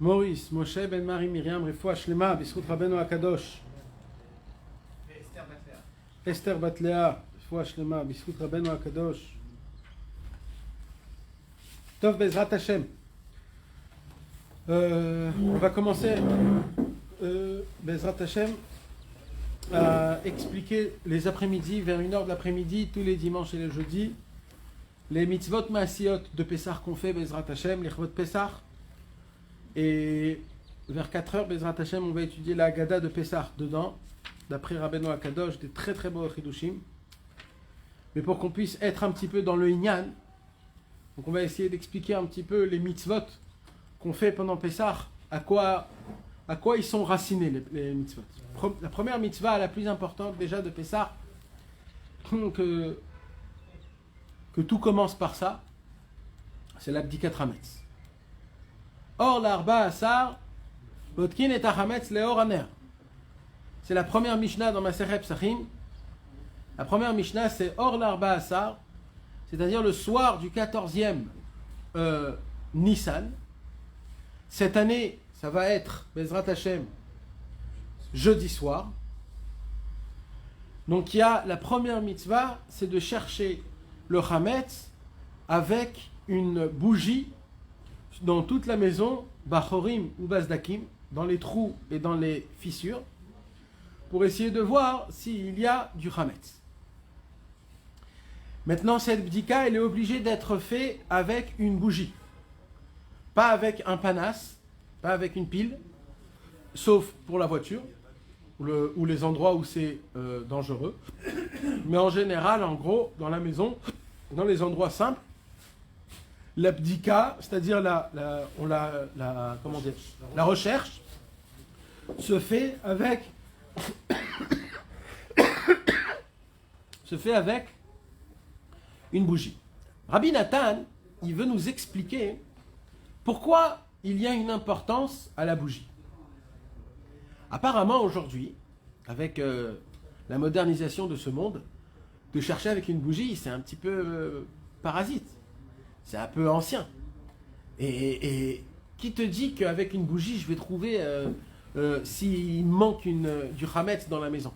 Maurice, Moshe ben Marie Myriam, Refoua Shlema, Bisrout Rabbeinu Akadosh. Esther Batlea, Refoua Shlema, Bisrout Rabbeinu Akadosh. Tov Bezrat Hashem. On va commencer, Bezrat Hashem, à expliquer les après-midi, vers 1h de l'après-midi, tous les dimanches et les jeudis, les mitzvot maasiot de Pessah qu'on fait, Bezrat Hashem, les chvot Pessah. Et vers 4h, Bezrat Hashem, on va étudier la Haggadah de Pessah dedans, d'après Rabbeinu Akadosh, des très très beaux chidushim. Mais pour qu'on puisse être un petit peu dans le Inyan, donc on va essayer d'expliquer un petit peu les mitzvot qu'on fait pendant Pessah, à quoi ils sont racinés les mitzvot. La première mitzvah, la plus importante déjà de Pessah, que tout commence par ça, c'est l'abdikat hametz. Or l'arba asar, botkin et hametz leor haner. C'est la première Mishnah dans Masechet Psachim. La première Mishnah, c'est Or l'arba asar, c'est-à-dire le soir du 14e Nissan. Cette année, ça va être Bezrat Hashem jeudi soir. Donc il y a la première mitzvah, c'est de chercher le chametz avec une bougie dans toute la maison, bachorim ou bazdakim, dans les trous et dans les fissures, pour essayer de voir s'il y a du chametz. Maintenant, cette bdika, elle est obligée d'être faite avec une bougie, pas avec un panas, pas avec une pile, sauf pour la voiture ou les endroits où c'est dangereux. Mais en général, en gros, dans la maison, dans les endroits simples, la bdika, c'est-à-dire la recherche, se fait avec une bougie. Rabbi Nathan, il veut nous expliquer pourquoi il y a une importance à la bougie. Apparemment aujourd'hui, avec la modernisation de ce monde, de chercher avec une bougie, c'est un petit peu parasite. C'est un peu ancien. Et qui te dit qu'avec une bougie, je vais trouver s'il manque du chametz dans la maison?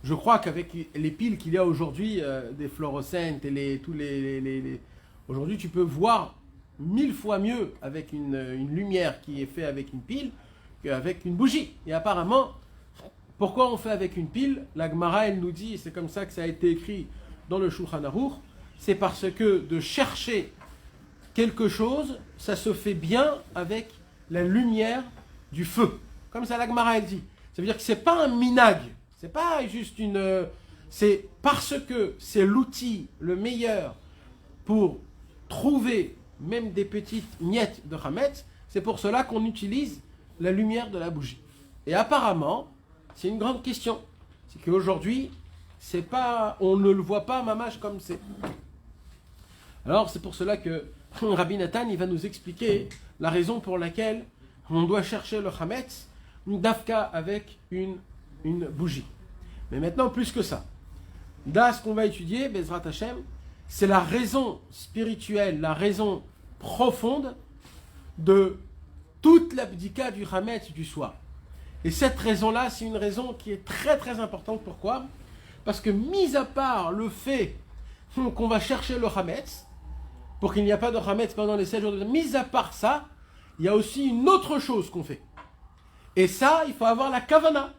Je crois qu'avec les piles qu'il y a aujourd'hui, des fluorescentes et aujourd'hui, tu peux voir 1000 fois mieux avec une lumière qui est faite avec une pile qu'avec une bougie. Et apparemment, pourquoi on fait avec une pile? La Gemara, elle nous dit, et c'est comme ça que ça a été écrit dans le Shulchan Aruch, c'est parce que de chercher quelque chose, ça se fait bien avec la lumière du feu. Comme ça, la Gemara, elle dit. Ça veut dire que c'est pas un minag, c'est pas juste c'est parce que c'est l'outil le meilleur pour trouver même des petites miettes de chametz, c'est pour cela qu'on utilise la lumière de la bougie. Et apparemment, c'est une grande question. C'est qu'aujourd'hui, on ne le voit pas mamash comme c'est. Alors c'est pour cela que Rabbi Nathan, il va nous expliquer la raison pour laquelle on doit chercher le chametz, une dafka avec une bougie. Mais maintenant, plus que ça, là, ce qu'on va étudier, Bezrat Hashem, c'est la raison spirituelle, la raison profonde de toute l'abdika du chametz du soir. Et cette raison-là, c'est une raison qui est très très importante. Pourquoi? Parce que, mis à part le fait qu'on va chercher le chametz, pour qu'il n'y ait pas de chametz pendant les 7 jours de temps, mis à part ça, il y a aussi une autre chose qu'on fait. Et ça, il faut avoir la kavana.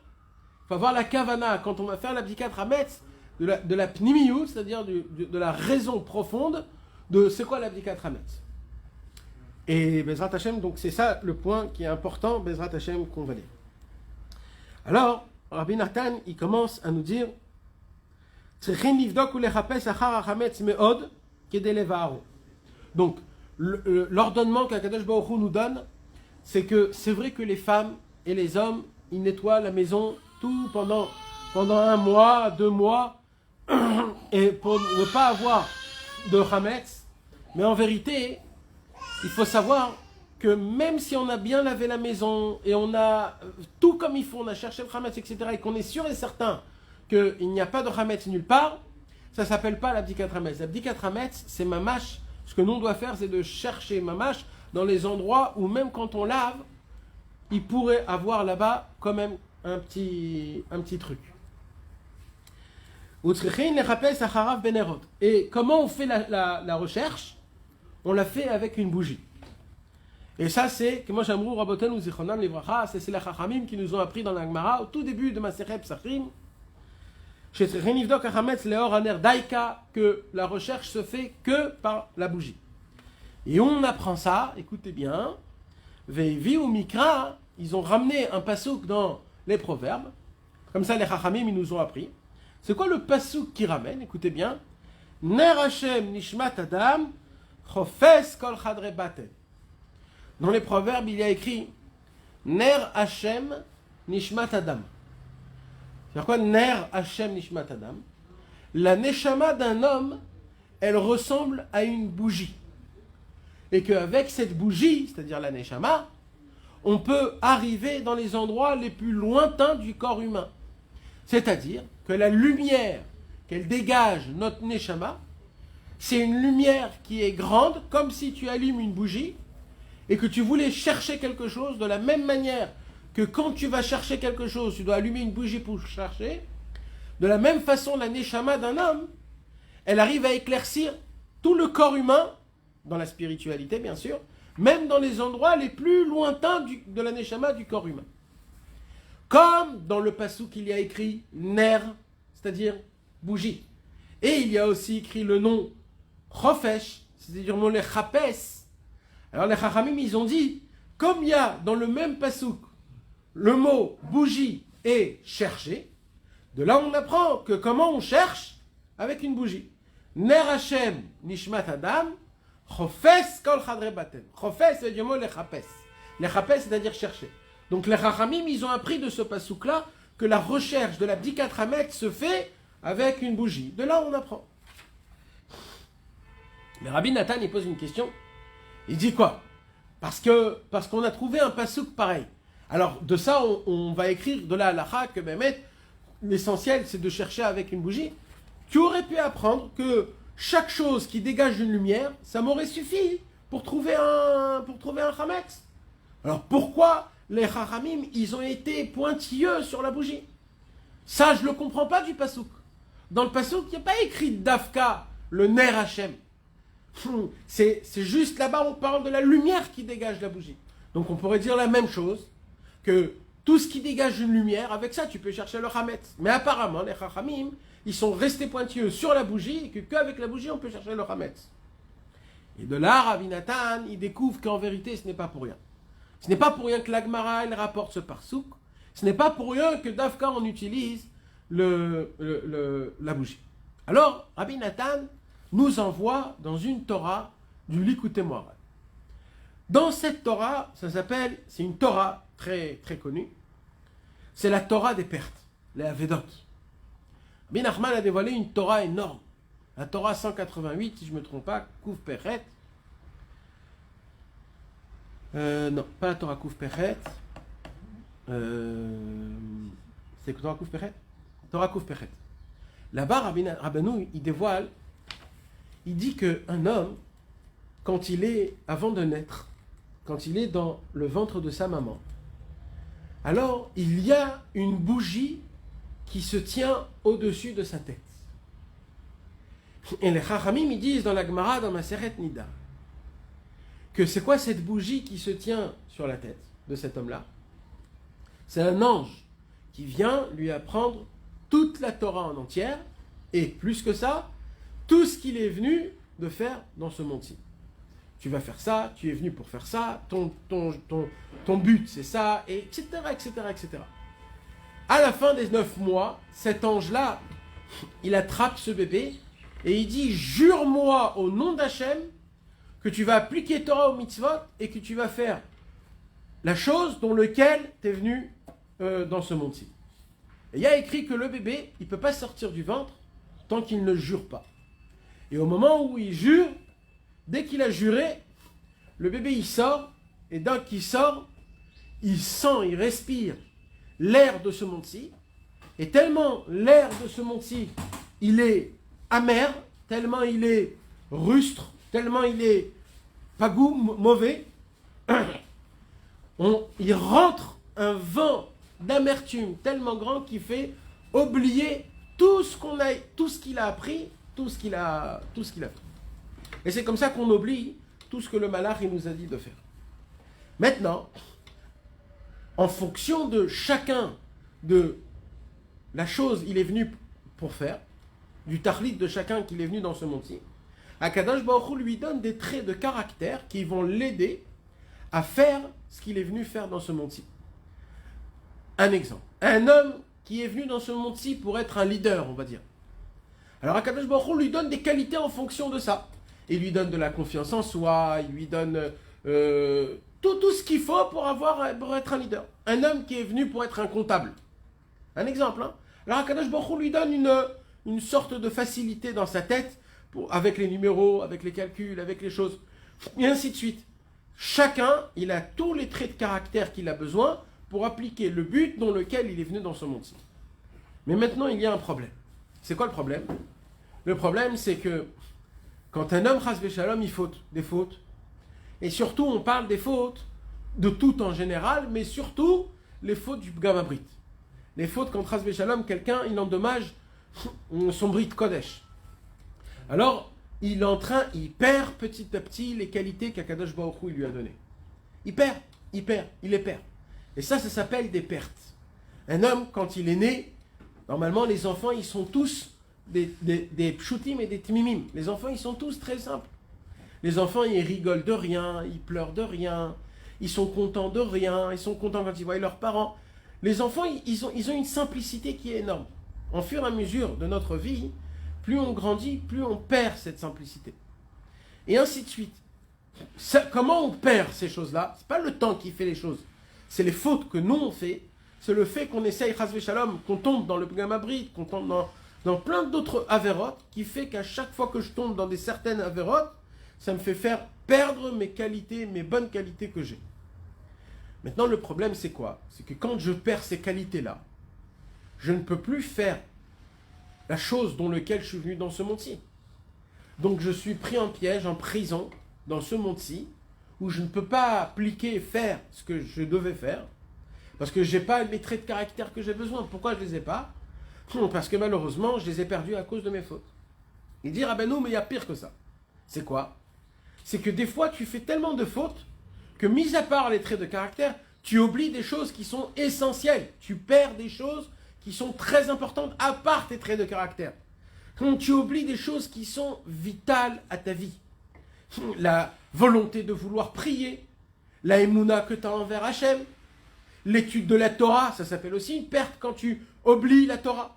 Il faut avoir la kavana quand on va faire l'abdikat chametz, de la pnimiyut, c'est-à-dire de la raison profonde de c'est quoi l'abdikat chametz. Et Bezrat Hashem, donc c'est ça le point qui est important, Bezrat Hashem, qu'on va lire. Alors, Rabbi Nathan, il commence à nous dire donc, l'ordonnement qu'Akadosh Baruch Hu nous donne, c'est que c'est vrai que les femmes et les hommes, ils nettoient la maison tout pendant 1 mois, 2 mois, et pour ne pas avoir de chametz. Mais en vérité, il faut savoir que même si on a bien lavé la maison et on a tout comme il faut, on a cherché le chametz, etc., et qu'on est sûr et certain qu'il n'y a pas de chametz nulle part, ça ne s'appelle pas l'abdikat chametz. L'abdikat chametz, c'est mamash. Ce que nous on doit faire, c'est de chercher mamash dans les endroits où même quand on lave, il pourrait avoir là-bas quand même un petit truc. Et comment on fait la recherche? On l'a fait avec une bougie. Et ça, c'est, que moi j'aime Raboten ou Zichronan Livracha, c'est les Chachamim qui nous ont appris dans la Gemara, au tout début de Masechet Psachim, que la recherche se fait que par la bougie. Et on apprend ça, écoutez bien, Veivi ou Mikra, ils ont ramené un pasouk dans les proverbes, comme ça les Chachamim ils nous ont appris. C'est quoi le pasouk qui ramène? Écoutez bien. Ner Hashem nishmat adam, chofes kol chadre baten. Dans les proverbes, il y a écrit Ner Hashem nishmat adam. C'est quoi Ner Hashem nishmat adam? La neshama d'un homme, elle ressemble à une bougie. Et qu'avec cette bougie, c'est-à-dire la neshama, on peut arriver dans les endroits les plus lointains du corps humain. C'est-à-dire que la lumière qu'elle dégage, notre neshama, c'est une lumière qui est grande, comme si tu allumes une bougie, et que tu voulais chercher quelque chose de la même manière que quand tu vas chercher quelque chose, tu dois allumer une bougie pour chercher. De la même façon, la neshama d'un homme, elle arrive à éclaircir tout le corps humain, dans la spiritualité bien sûr, même dans les endroits les plus lointains de la neshama du corps humain. Comme dans le passouk il y a écrit ner, c'est-à-dire bougie. Et il y a aussi écrit le nom chofesh, c'est-à-dire le nom les chapes. Alors les chachamim ils ont dit, comme il y a dans le même passouk le mot bougie et chercher, de là on apprend que comment on cherche avec une bougie. Ner Hashem nishmat adam, chofes kol chadre baten. Chofes c'est le mot les chapes. Les chapes c'est-à-dire chercher. Donc les chachamim ils ont appris de ce passouk-là que la recherche de la bdikat hametz se fait avec une bougie. De là on apprend. Mais Rabbi Nathan il pose une question. Il dit quoi? Parce qu'on a trouvé un passouk pareil. Alors de ça on va écrire de la halakha que l'essentiel c'est de chercher avec une bougie. Tu aurais pu apprendre que chaque chose qui dégage une lumière, ça m'aurait suffi pour trouver un chametz. Alors pourquoi les chachamim ils ont été pointilleux sur la bougie? Ça je le comprends pas du passouk. Dans le passouk il n'y a pas écrit Dafka le ner Hashem. C'est juste là-bas on parle de la lumière qui dégage la bougie. Donc on pourrait dire la même chose, que tout ce qui dégage une lumière, avec ça tu peux chercher le chametz. Mais apparemment les chachamim ils sont restés pointilleux sur la bougie, et qu'avec la bougie on peut chercher le chametz. Et de là Rabbi Nathan il découvre qu'en vérité ce n'est pas pour rien. Ce n'est pas pour rien que l'Agmara elle rapporte ce parsouk, ce n'est pas pour rien que d'Afka on utilise la bougie. Alors Rabbi Nathan nous envoie dans une Torah du Likutei Moharan. Dans cette Torah, c'est une Torah très, très connue, c'est la Torah des pertes, les Avedot. Rabbi Nachman a dévoilé une Torah énorme, la Torah 188, si je ne me trompe pas, Kouf Peret. Non, pas la Torah Kouf Peret. C'est Torah Kouf Peret? Torah Kouf Peret. Là-bas, Rabbeinu, il dévoile, il dit qu'un homme, quand il est, avant de naître, quand il est dans le ventre de sa maman, alors il y a une bougie qui se tient au-dessus de sa tête. Et les Chachamim, ils disent dans la Gemara, dans Masechet Nida, que c'est quoi cette bougie qui se tient sur la tête de cet homme-là? C'est un ange qui vient lui apprendre toute la Torah en entière, et plus que ça, tout ce qu'il est venu de faire dans ce monde-ci. Tu vas faire ça, tu es venu pour faire ça, ton but c'est ça, et etc., etc., etc. À la fin des 9 mois, cet ange-là, il attrape ce bébé, et il dit, jure-moi au nom d'Hachem, que tu vas appliquer Torah au mitzvot, et que tu vas faire la chose dont lequel tu es venu dans ce monde-ci. Et il y a écrit que le bébé, il ne peut pas sortir du ventre, tant qu'il ne jure pas. Et au moment où il jure, dès qu'il a juré, le bébé il sort, et dès qu'il sort, il sent, il respire l'air de ce monde-ci, et tellement l'air de ce monde-ci, il est amer, tellement il est rustre, tellement il est pas goût, mauvais, il rentre un vent d'amertume tellement grand qui fait oublier tout ce qu'il a appris, tout ce qu'il a fait. Et c'est comme ça qu'on oublie tout ce que le malach il nous a dit de faire. Maintenant, en fonction de chacun de la chose il est venu pour faire, du tahlit de chacun qu'il est venu dans ce monde-ci, Akadosh Baruch Hu lui donne des traits de caractère qui vont l'aider à faire ce qu'il est venu faire dans ce monde-ci. Un exemple. Un homme qui est venu dans ce monde-ci pour être un leader, on va dire. Alors Akadosh Baruch Hu lui donne des qualités en fonction de ça. Il lui donne de la confiance en soi, il lui donne tout ce qu'il faut pour être un leader. Un homme qui est venu pour être un comptable. Un exemple. Hein. Alors Akadosh Baruch Hu lui donne une sorte de facilité dans sa tête avec les numéros, avec les calculs, avec les choses, et ainsi de suite. Chacun, il a tous les traits de caractère qu'il a besoin pour appliquer le but dans lequel il est venu dans ce monde-ci. Mais maintenant, il y a un problème. C'est quoi le problème? Le problème, c'est que quand un homme, chas v'shalom, il faute des fautes, et surtout, on parle des fautes de tout en général, mais surtout les fautes du Pgam Abrit. Les fautes quand chas v'shalom, quelqu'un, il endommage son Brit Kodesh. Alors, il perd petit à petit les qualités qu'Akadosh Baruch Hu lui a données. Il les perd. Et ça s'appelle des pertes. Un homme, quand il est né, normalement, les enfants, ils sont tous des pshutim et des tmimim. Les enfants, ils sont tous très simples. Les enfants, ils rigolent de rien, ils pleurent de rien, ils sont contents de rien, ils sont contents quand ils voient leurs parents. Les enfants, ils ont une simplicité qui est énorme. En fur et à mesure de notre vie, plus on grandit, plus on perd cette simplicité. Et ainsi de suite. Comment on perd ces choses-là? Ce n'est pas le temps qui fait les choses. C'est les fautes que nous on fait. C'est le fait qu'on essaye, chas v'shalom, qu'on tombe dans le Pgam Abrit, qu'on tombe dans plein d'autres avérotes, qui fait qu'à chaque fois que je tombe dans certaines avérotes, ça me fait faire perdre mes qualités, mes bonnes qualités que j'ai. Maintenant, le problème, c'est quoi? C'est que quand je perds ces qualités-là, je ne peux plus faire la chose dans laquelle je suis venu dans ce monde-ci. Donc je suis pris en piège, en prison, dans ce monde-ci, où je ne peux pas appliquer et faire ce que je devais faire, parce que je n'ai pas les traits de caractère que j'ai besoin. Pourquoi je ne les ai pas? Parce que malheureusement, je les ai perdus à cause de mes fautes. Il dit, ah ben non, mais il y a pire que ça. C'est quoi? C'est que des fois, tu fais tellement de fautes, que mis à part les traits de caractère, tu oublies des choses qui sont essentielles. Tu perds des choses qui sont très importantes à part tes traits de caractère. Quand tu oublies des choses qui sont vitales à ta vie. La volonté de vouloir prier, la émouna que tu as envers Hachem, l'étude de la Torah, ça s'appelle aussi une perte quand tu oublies la Torah.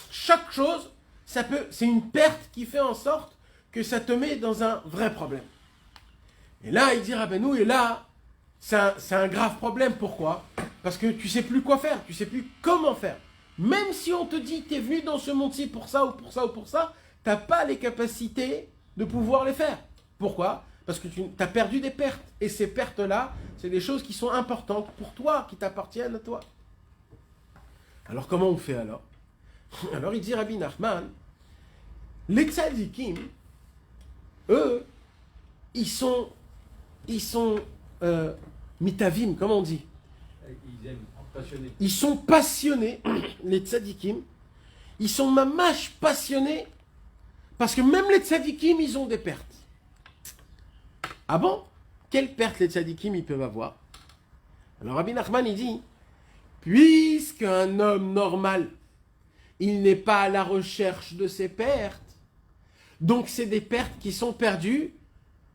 Chaque chose, c'est une perte qui fait en sorte que ça te met dans un vrai problème. Et là, il dit Rabbeinu, et là, c'est un grave problème. Pourquoi? Parce que tu ne sais plus quoi faire, tu ne sais plus comment faire. Même si on te dit que tu es venu dans ce monde-ci pour ça ou pour ça ou pour ça, tu n'as pas les capacités de pouvoir les faire. Pourquoi? Parce que tu as perdu des pertes. Et ces pertes-là, c'est des choses qui sont importantes pour toi, qui t'appartiennent à toi. Alors comment on fait alors? Alors il dit Rabbi Nachman, les tzadikim, eux, ils sont mitavim, comment on dit? Ils aiment, passionnés. Ils sont passionnés, les tzadikim. Ils sont mamash passionnés, parce que même les tzadikim, ils ont des pertes. Ah bon? Quelles pertes les tzadikim ils peuvent avoir? Alors Rabbi Nachman, il dit, puisqu'un homme normal, il n'est pas à la recherche de ses pertes, donc c'est des pertes qui sont perdues,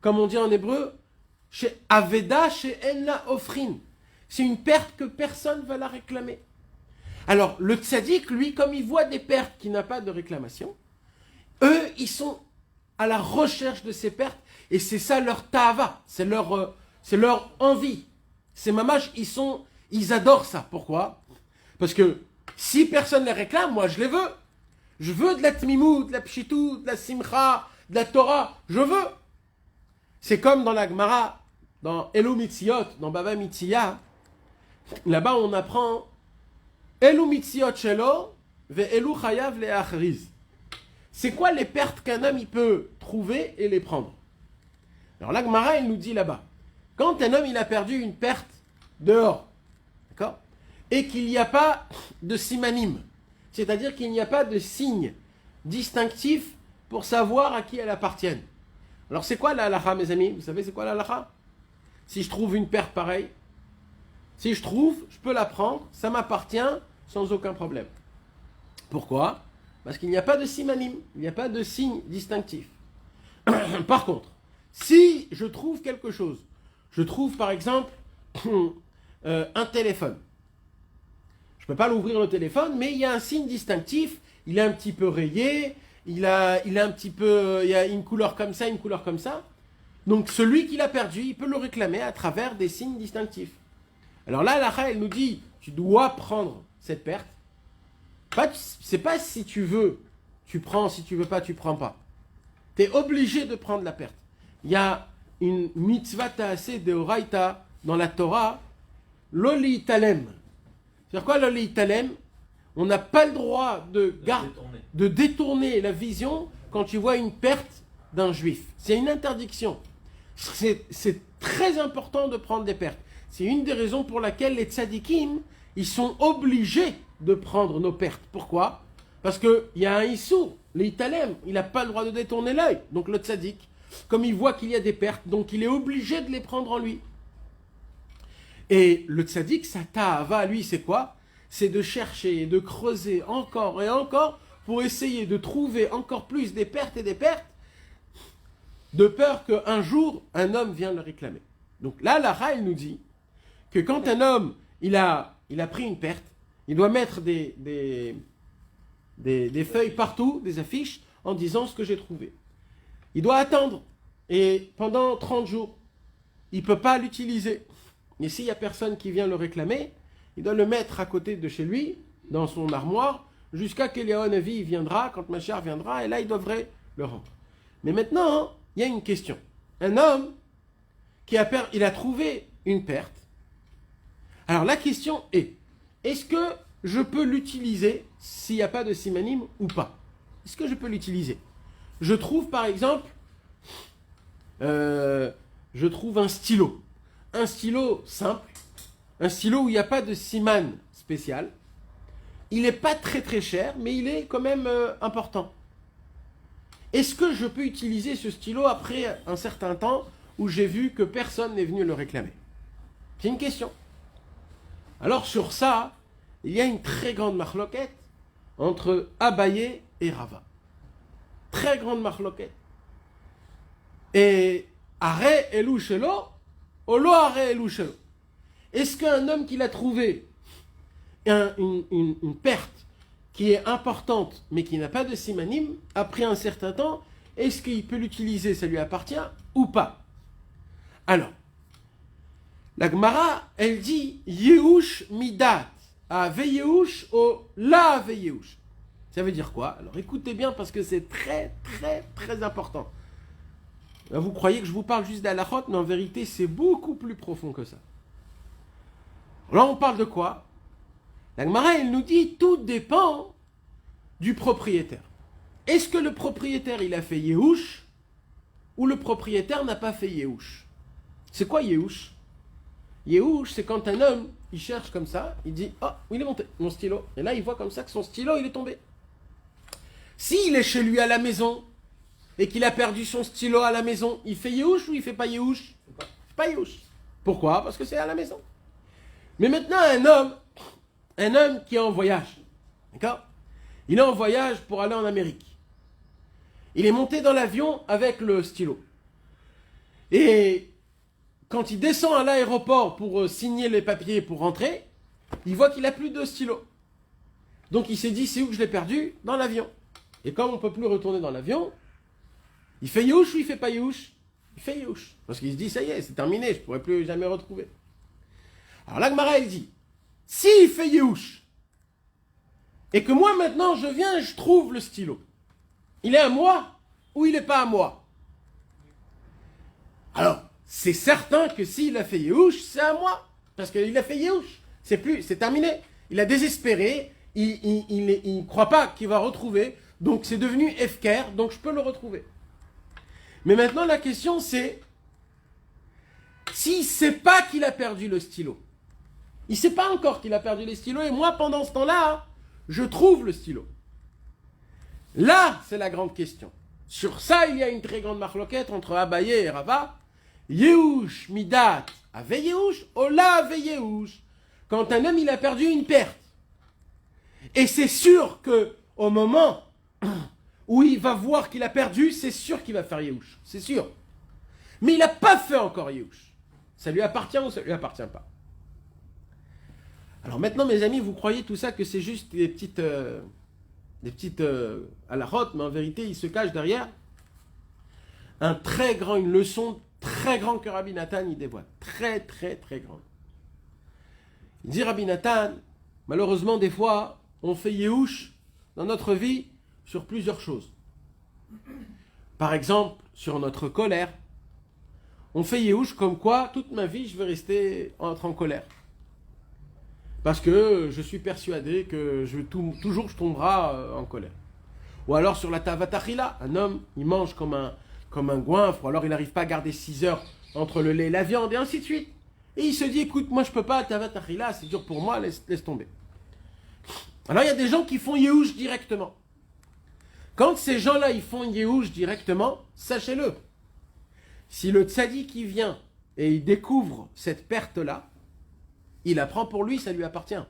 comme on dit en hébreu, chez Aveda, chez Enla Ofrin. C'est une perte que personne ne va la réclamer. Alors, le tzaddik, lui, comme il voit des pertes qui n'ont pas de réclamation, eux, ils sont à la recherche de ces pertes, et c'est ça leur ta'ava, c'est leur envie. Ces mamash, ils adorent ça. Pourquoi? Parce que si personne les réclame, moi je les veux. Je veux de la tmimou, de la pshitou, de la simcha, de la Torah, je veux. C'est comme dans la Gemara, dans Elu Mitziot, dans Bava Mitziya, là-bas on apprend Elu Mitziot shelo ve Elu chayav le'achriz. C'est quoi les pertes qu'un homme il peut trouver et les prendre? Alors la Gemara, elle nous dit là-bas, Quand un homme il a perdu une perte dehors, d'accord, et qu'il n'y a pas de simanim, c'est-à-dire qu'il n'y a pas de signe distinctif pour savoir à qui elle appartient. Alors c'est quoi la halakha, mes amis? Vous savez c'est quoi la halakha? Si je trouve une perte pareille, si je trouve, je peux la prendre, ça m'appartient sans aucun problème. Pourquoi? Parce qu'il n'y a pas de simanim, il n'y a pas de signe distinctif. Par contre, si je trouve quelque chose, je trouve par exemple un téléphone. Je ne peux pas l'ouvrir le téléphone, mais il y a un signe distinctif, il est un petit peu rayé, il a un petit peu, il y a une couleur comme ça, une couleur comme ça. Donc celui qui l'a perdu, il peut le réclamer à travers des signes distinctifs. Alors là, la elle nous dit, tu dois prendre cette perte. C'est pas si tu veux, tu prends, si tu veux pas, tu prends pas. Tu es obligé de prendre la perte. Il y a une mitzvah ta'aseh de Oraita dans la Torah, l'oli talem. C'est-à-dire quoi l'oli talem? On n'a pas le droit de détourner la vision quand tu vois une perte d'un juif. C'est une interdiction. C'est très important de prendre des pertes. C'est une des raisons pour laquelle les tzadikim, ils sont obligés de prendre nos pertes. Pourquoi? Parce qu'il y a un issour, l'italem, il n'a pas le droit de détourner l'œil. Donc le tzadik, comme il voit qu'il y a des pertes, donc il est obligé de les prendre en lui. Et le tzadik, sa ta'ava, lui, c'est quoi? C'est de chercher, de creuser encore et encore pour essayer de trouver encore plus des pertes et des pertes, de peur qu'un jour, un homme vienne le réclamer. Donc là, la Ra, elle nous dit que quand un homme, il a pris une perte, il doit mettre des feuilles partout, des affiches, en disant ce que j'ai trouvé. Il doit attendre. Et pendant 30 jours, il ne peut pas l'utiliser. Mais s'il n'y a personne qui vient le réclamer, il doit le mettre à côté de chez lui, dans son armoire, jusqu'à qu'Eliaonavi viendra, quand Machar viendra, et là, il devrait le rendre. Mais maintenant, il y a une question. Un homme il a trouvé une perte. Alors la question est, est-ce que je peux l'utiliser s'il n'y a pas de simanim ou pas? Est-ce que je peux l'utiliser? Je trouve par exemple, je trouve un stylo simple, un stylo où il n'y a pas de siman spécial. Il n'est pas très très cher, mais il est quand même important. Est-ce que je peux utiliser ce stylo après un certain temps où j'ai vu que personne n'est venu le réclamer? C'est une question. Alors sur ça, il y a une très grande marloquette entre Abaye et Rava. Très grande marloquette. Et Are Elou Shelo, Olo Are Elou Shelo. Est-ce qu'un homme qui l'a trouvé une perte qui est importante mais qui n'a pas de simanim, après un certain temps, est-ce qu'il peut l'utiliser, ça lui appartient ou pas? Alors, la Gemara, elle dit Yehush midat, ave Yehush o la ave Yehush. Ça veut dire quoi? Alors écoutez bien parce que c'est très très très important. Là, vous croyez que je vous parle juste d'Alachot, mais en vérité c'est beaucoup plus profond que ça. Là on parle de quoi? La Gemara, elle nous dit tout dépend du propriétaire. Est-ce que le propriétaire il a fait Yehush ou le propriétaire n'a pas fait Yehush? C'est quoi Yehush? Yehush, c'est quand un homme, il cherche comme ça, il dit « Oh, il est monté, mon stylo. » Et là, il voit comme ça que son stylo, il est tombé. S'il est chez lui à la maison et qu'il a perdu son stylo à la maison, il fait Yehush ou il fait pas Yehush? Il fait pas Yehush. Pourquoi? Parce que c'est à la maison. Mais maintenant, un homme qui est en voyage, d'accord? Il est en voyage pour aller en Amérique. Il est monté dans l'avion avec le stylo. Et quand il descend à l'aéroport pour signer les papiers pour rentrer, il voit qu'il n'a plus de stylo. Donc il s'est dit, c'est où que je l'ai perdu? Dans l'avion. Et comme on ne peut plus retourner dans l'avion, il fait Yehush ou il ne fait pas Yehush? Il fait Yehush. Parce qu'il se dit, ça y est, c'est terminé, je ne pourrai plus jamais retrouver. Alors la Gemara, elle dit, s'il fait Yehush, et que moi maintenant je viens et je trouve le stylo, il est à moi ou il n'est pas à moi? Alors, c'est certain que s'il a fait Yehush, c'est à moi. Parce qu'il a fait Yehush. C'est terminé. Il a désespéré. Il ne croit pas qu'il va retrouver. Donc c'est devenu Efker. Donc je peux le retrouver. Mais maintenant la question c'est, s'il ne sait pas qu'il a perdu le stylo, il ne sait pas encore qu'il a perdu les stylos, et moi, pendant ce temps-là, je trouve le stylo. Là, c'est la grande question. Sur ça, il y a une très grande marloquette entre Abaye et Rava. Yehush midat ave Yehush, ola ave Yehush. Quand un homme, il a perdu une perte. Et c'est sûr que au moment où il va voir qu'il a perdu, c'est sûr qu'il va faire Yehush. C'est sûr. Mais il n'a pas fait encore Yehush. Ça lui appartient ou ça lui appartient pas? Alors maintenant, mes amis, vous croyez tout ça que c'est juste des petites halakhot, mais en vérité, il se cache derrière une leçon très grande que Rabbi Nathan il dévoile. Très, très, très grande. Il dit Rabbi Nathan, malheureusement, des fois, on fait Yehush dans notre vie sur plusieurs choses. Par exemple, sur notre colère. On fait Yehush comme quoi, toute ma vie, je vais rester en colère. Parce que je suis persuadé que toujours je tomberai en colère. Ou alors sur la tavatachila, un homme, il mange comme un goinfre, ou alors il n'arrive pas à garder 6 heures entre le lait et la viande, et ainsi de suite. Et il se dit, écoute, moi je peux pas, tavatachila, c'est dur pour moi, laisse tomber. Alors il y a des gens qui font Yehush directement. Quand ces gens-là, ils font Yehush directement, sachez-le, si le tzaddik qui vient et il découvre cette perte-là, il apprend pour lui, ça lui appartient.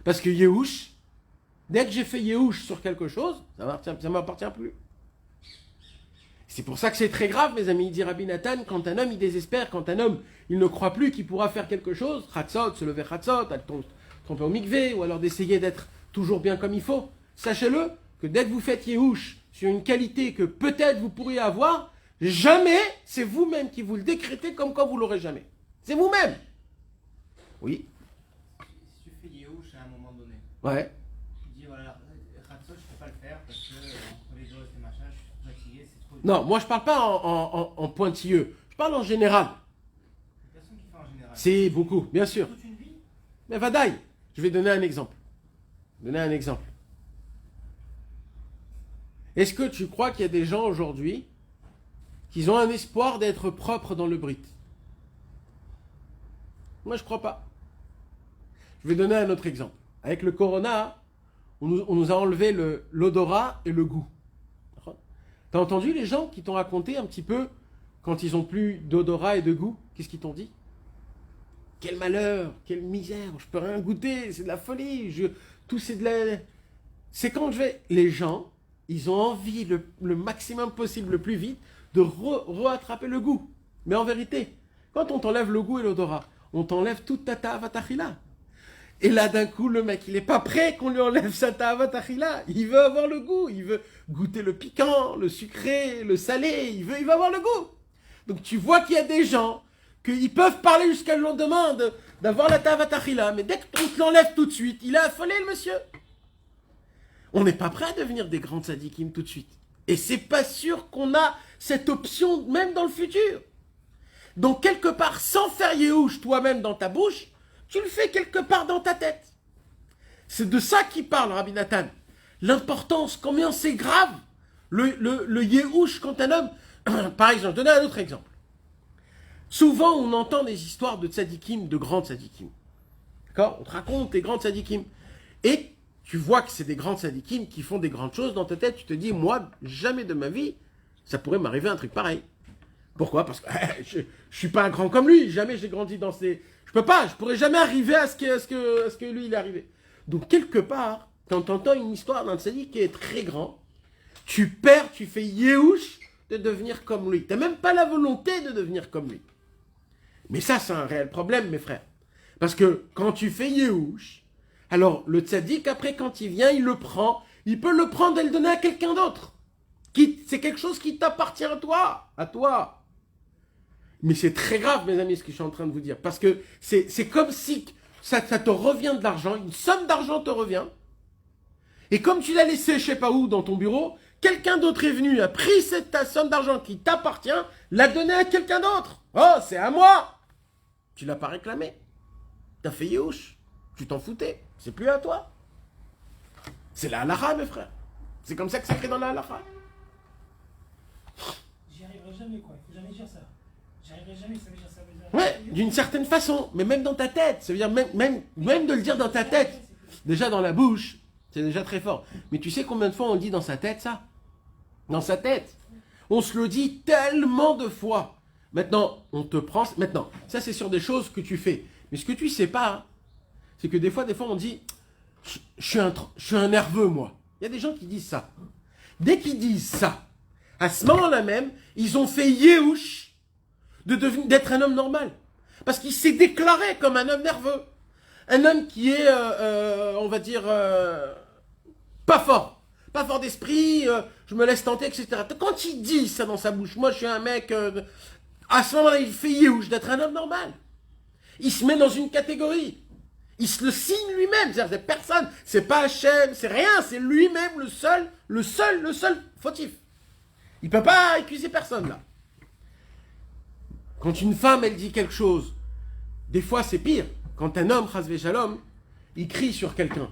Parce que Yehush, dès que j'ai fait Yehush sur quelque chose, ça ne m'appartient plus. C'est pour ça que c'est très grave, mes amis. Il dit Rabbi Nathan, quand un homme il désespère, quand un homme il ne croit plus qu'il pourra faire quelque chose, Chatzot, se lever Chatzot, tromper au mikvé, ou alors d'essayer d'être toujours bien comme il faut, sachez-le que dès que vous faites Yehush sur une qualité que peut-être vous pourriez avoir, jamais c'est vous-même qui vous le décrétez comme quand vous l'aurez jamais. C'est vous-même. Oui. Si tu fais Yehush à un moment donné, Ouais. tu dis voilà, Khatsot, je ne peux pas le faire parce que entre les doses et machin, je suis fatigué, c'est trop. Non, moi je parle pas en pointilleux. Je parle en général. Les personnes qui font en général. C'est beaucoup, bien sûr. Toute une vie. Mais Vadaï, je vais donner un exemple. Est-ce que tu crois qu'il y a des gens aujourd'hui qui ont un espoir d'être propres dans le brit? Moi je crois pas. Je vais donner un autre exemple. Avec le corona, on nous a enlevé l'odorat et le goût. T'as entendu les gens qui t'ont raconté un petit peu, quand ils ont plus d'odorat et de goût, qu'est-ce qu'ils t'ont dit? Quel malheur, quelle misère, je peux rien goûter, c'est de la folie, tout c'est de la... C'est quand je vais... Les gens, ils ont envie le maximum possible, le plus vite, de rattraper le goût. Mais en vérité, quand on t'enlève le goût et l'odorat, on t'enlève toute ta ta'avatachila. Et là, d'un coup, le mec, il n'est pas prêt qu'on lui enlève sa ta'avatachila. Il veut avoir le goût, il veut goûter le piquant, le sucré, le salé, il veut avoir le goût. Donc tu vois qu'il y a des gens qu'ils peuvent parler jusqu'à le lendemain d'avoir la ta'avatachila, mais dès qu'on te l'enlève tout de suite, il est affolé, le monsieur. On n'est pas prêt à devenir des grands tzadikim tout de suite. Et c'est pas sûr qu'on a cette option même dans le futur. Donc quelque part, sans faire Yehush toi-même dans ta bouche, tu le fais quelque part dans ta tête. C'est de ça qu'il parle, Rabbi Nathan. L'importance, combien c'est grave, le Yehush quand un homme... Par exemple, je vais donner un autre exemple. Souvent, on entend des histoires de tzadikim, de grands tzadikim. D'accord? On te raconte des grands tzadikim. Et tu vois que c'est des grands tzadikim qui font des grandes choses dans ta tête. Tu te dis, moi, jamais de ma vie, ça pourrait m'arriver un truc pareil. Pourquoi? Parce que je suis pas un grand comme lui. Jamais j'ai grandi dans ces... Je pourrais jamais arriver à ce que lui, il est arrivé. Donc, quelque part, quand tu entends une histoire d'un tzaddik qui est très grand, tu fais Yehush de devenir comme lui. Tu n'as même pas la volonté de devenir comme lui. Mais ça, c'est un réel problème, mes frères. Parce que quand tu fais Yehush, alors le tzaddik, après, quand il vient, il le prend. Il peut le prendre et le donner à quelqu'un d'autre. C'est quelque chose qui t'appartient à toi. À toi. Mais c'est très grave, mes amis, ce que je suis en train de vous dire. Parce que c'est comme si ça te revient de l'argent. Une somme d'argent te revient. Et comme tu l'as laissé, je sais pas où, dans ton bureau, quelqu'un d'autre est venu, a pris ta somme d'argent qui t'appartient, l'a donnée à quelqu'un d'autre. Oh, c'est à moi. Tu l'as pas réclamé. T'as fait Yehush. Tu t'en foutais. C'est plus à toi. C'est la halakha, mes frères. C'est comme ça que c'est écrit dans la halakha. J'y arriverai jamais, quoi. Il faut jamais dire ça. J'y J'arriverai jamais, ça veut dire ça veut dire. Ouais, d'une certaine façon, mais même dans ta tête, ça veut dire même de le dire dans ta tête. Déjà dans la bouche, c'est déjà très fort. Mais tu sais combien de fois on le dit dans sa tête, ça? Dans sa tête. On se le dit tellement de fois. Maintenant, on te prend... Maintenant, ça c'est sur des choses que tu fais. Mais ce que tu sais pas, hein, c'est que des fois on dit, je suis un nerveux, moi. Il y a des gens qui disent ça. Dès qu'ils disent ça, à ce moment-là même, ils ont fait Yehush d'être un homme normal. Parce qu'il s'est déclaré comme un homme nerveux. Un homme qui est, on va dire, pas fort. Pas fort d'esprit, je me laisse tenter, etc. Quand il dit ça dans sa bouche, moi je suis un mec... à ce moment-là, il fait Yehush d'être un homme normal. Il se met dans une catégorie. Il se le signe lui-même. C'est-à-dire, c'est personne. C'est pas Hachem, c'est rien. C'est lui-même le seul fautif. Il peut pas accuser personne, là. Quand une femme, elle dit quelque chose, des fois, c'est pire. Quand un homme, chas v'shalom, il crie sur quelqu'un.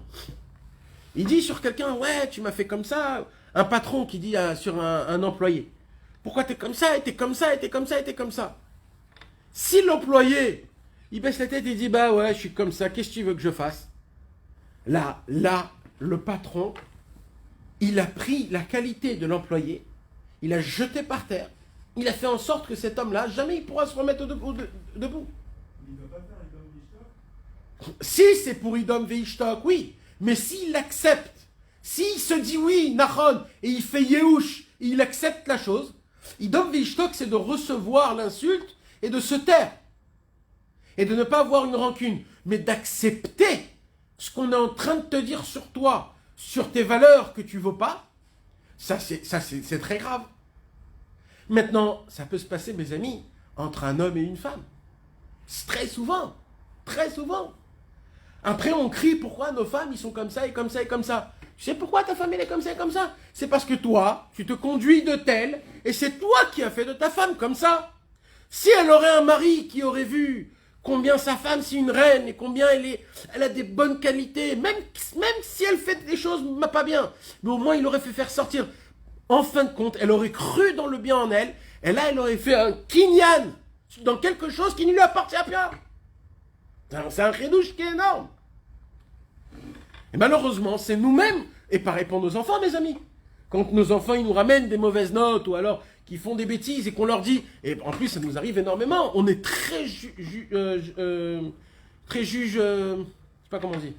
Il dit sur quelqu'un, ouais, tu m'as fait comme ça. Un patron qui dit sur un employé, pourquoi t'es comme ça, et t'es comme ça, et t'es comme ça, et t'es comme ça. Si l'employé, il baisse la tête et dit, bah ouais, je suis comme ça, qu'est-ce que tu veux que je fasse? Là, le patron, il a pris la qualité de l'employé, il a jeté par terre, il a fait en sorte que cet homme-là, jamais il pourra se remettre debout. Il ne doit pas faire Idom Vishtok. Si c'est pour Idom Veishtok, oui. Mais s'il l'accepte, s'il se dit oui, Nachon, et il fait Yehush, et il accepte la chose, Idom Veishtok, c'est de recevoir l'insulte et de se taire. Et de ne pas avoir une rancune, mais d'accepter ce qu'on est en train de te dire sur toi, sur tes valeurs que tu ne vaux pas, ça c'est très grave. Maintenant, ça peut se passer, mes amis, entre un homme et une femme. Très souvent. Très souvent. Après, on crie pourquoi nos femmes, ils sont comme ça et comme ça et comme ça. Tu sais pourquoi ta femme, elle est comme ça et comme ça? C'est parce que toi, tu te conduis de tel, et c'est toi qui as fait de ta femme comme ça. Si elle aurait un mari qui aurait vu combien sa femme, c'est une reine, et combien elle a des bonnes qualités, même si elle fait des choses pas bien, mais au moins il aurait fait faire sortir. En fin de compte, elle aurait cru dans le bien en elle, et là, elle aurait fait un kinyan dans quelque chose qui ne lui appartient pas. C'est un chidouche qui est énorme. Et malheureusement, c'est nous-mêmes, et pareil pour nos enfants, mes amis. Quand nos enfants, ils nous ramènent des mauvaises notes, ou alors qu'ils font des bêtises, et qu'on leur dit, et en plus, ça nous arrive énormément, on est très juge, je sais pas comment on dit.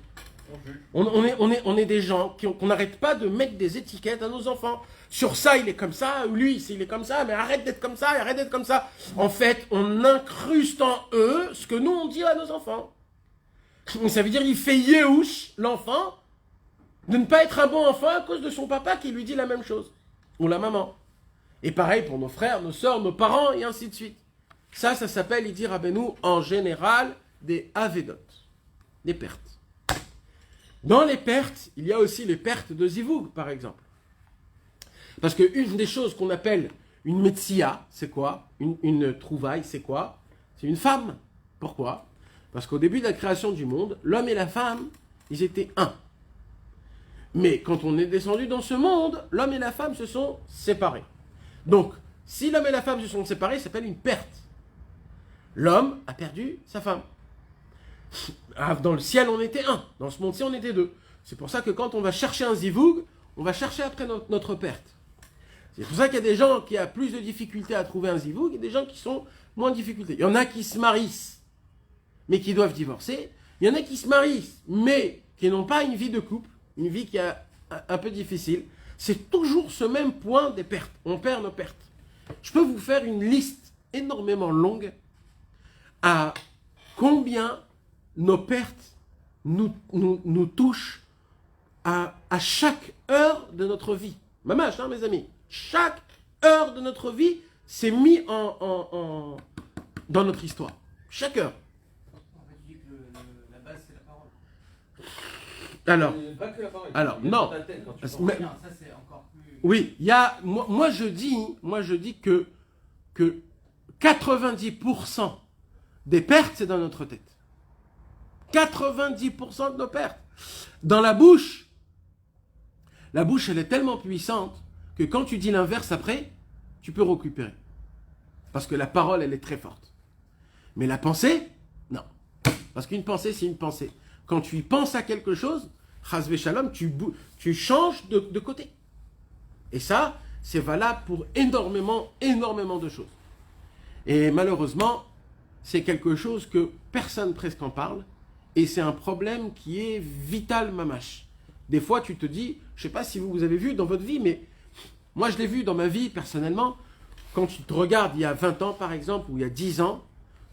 On est des gens qu'on n'arrête pas de mettre des étiquettes à nos enfants. Sur ça, il est comme ça, lui, il est comme ça, mais arrête d'être comme ça, arrête d'être comme ça. En fait, on incruste en eux ce que nous, on dit à nos enfants. Ça veut dire qu'il fait Yehush, l'enfant, de ne pas être un bon enfant à cause de son papa qui lui dit la même chose. Ou la maman. Et pareil pour nos frères, nos sœurs, nos parents, et ainsi de suite. Ça s'appelle, il dit Rabbeinu, en général, des avédot, des pertes. Dans les pertes, il y a aussi les pertes de Zivoug, par exemple. Parce qu'une des choses qu'on appelle une metsia, c'est quoi? Une trouvaille, c'est quoi? C'est une femme. Pourquoi? Parce qu'au début de la création du monde, l'homme et la femme, ils étaient un. Mais quand on est descendu dans ce monde, l'homme et la femme se sont séparés. Donc, si l'homme et la femme se sont séparés, ça s'appelle une perte. L'homme a perdu sa femme. Dans le ciel, on était un. Dans ce monde-ci, on était deux. C'est pour ça que quand on va chercher un zivoug, on va chercher après notre perte. C'est pour ça qu'il y a des gens qui ont plus de difficultés à trouver un zivoug et des gens qui sont moins de difficultés. Il y en a qui se marient, mais qui doivent divorcer. Il y en a qui se marient, mais qui n'ont pas une vie de couple, une vie qui est un peu difficile. C'est toujours ce même point des pertes. On perd nos pertes. Je peux vous faire une liste énormément longue à combien nos pertes nous touchent à chaque heure de notre vie. Mamache, hein, mes amis. Chaque heure de notre vie, c'est mis dans notre histoire. Chaque heure. En fait, tu dis que la base, c'est la parole. Pas que la parole. Alors, Il y a non. dans ta tête quand tu penses. Mais- Non, ça, c'est encore plus. Oui, il y a. Moi, je dis que 90% des pertes, c'est dans notre tête. 90% de nos pertes. Dans la bouche, elle est tellement puissante que quand tu dis l'inverse après, tu peux récupérer. Parce que la parole, elle est très forte. Mais la pensée, non. Parce qu'une pensée, c'est une pensée. Quand tu y penses à quelque chose, chas v'shalom, tu changes de côté. Et ça, c'est valable pour énormément de choses. Et malheureusement, c'est quelque chose que personne presque en parle. Et c'est un problème qui est vital, mamache. Des fois, tu te dis, je ne sais pas si vous avez vu dans votre vie, mais moi, je l'ai vu dans ma vie, personnellement. Quand tu te regardes il y a 20 ans, par exemple, ou il y a 10 ans,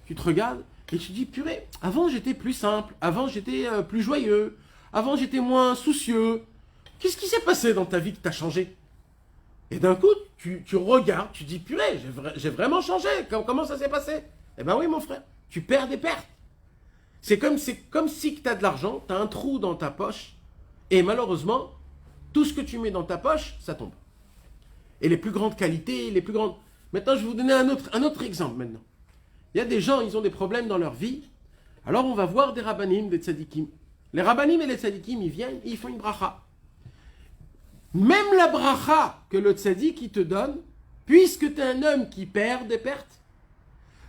tu te regardes et tu te dis, purée, avant, j'étais plus simple. Avant, j'étais plus joyeux. Avant, j'étais moins soucieux. Qu'est-ce qui s'est passé dans ta vie que tu as changé? Et d'un coup, tu regardes, tu dis, purée, j'ai vraiment changé. Comment ça s'est passé? Eh ben oui, mon frère, tu perds des pertes. C'est comme si tu as de l'argent, tu as un trou dans ta poche, et malheureusement, tout ce que tu mets dans ta poche, ça tombe. Et les plus grandes qualités, les plus grandes... Maintenant, je vais vous donner un autre exemple maintenant. Il y a des gens, ils ont des problèmes dans leur vie, alors on va voir des rabbanim, des tzadikim. Les rabbanim et les tzadikim, ils viennent et ils font une bracha. Même la bracha que le tzadik il te donne, puisque tu es un homme qui perd des pertes,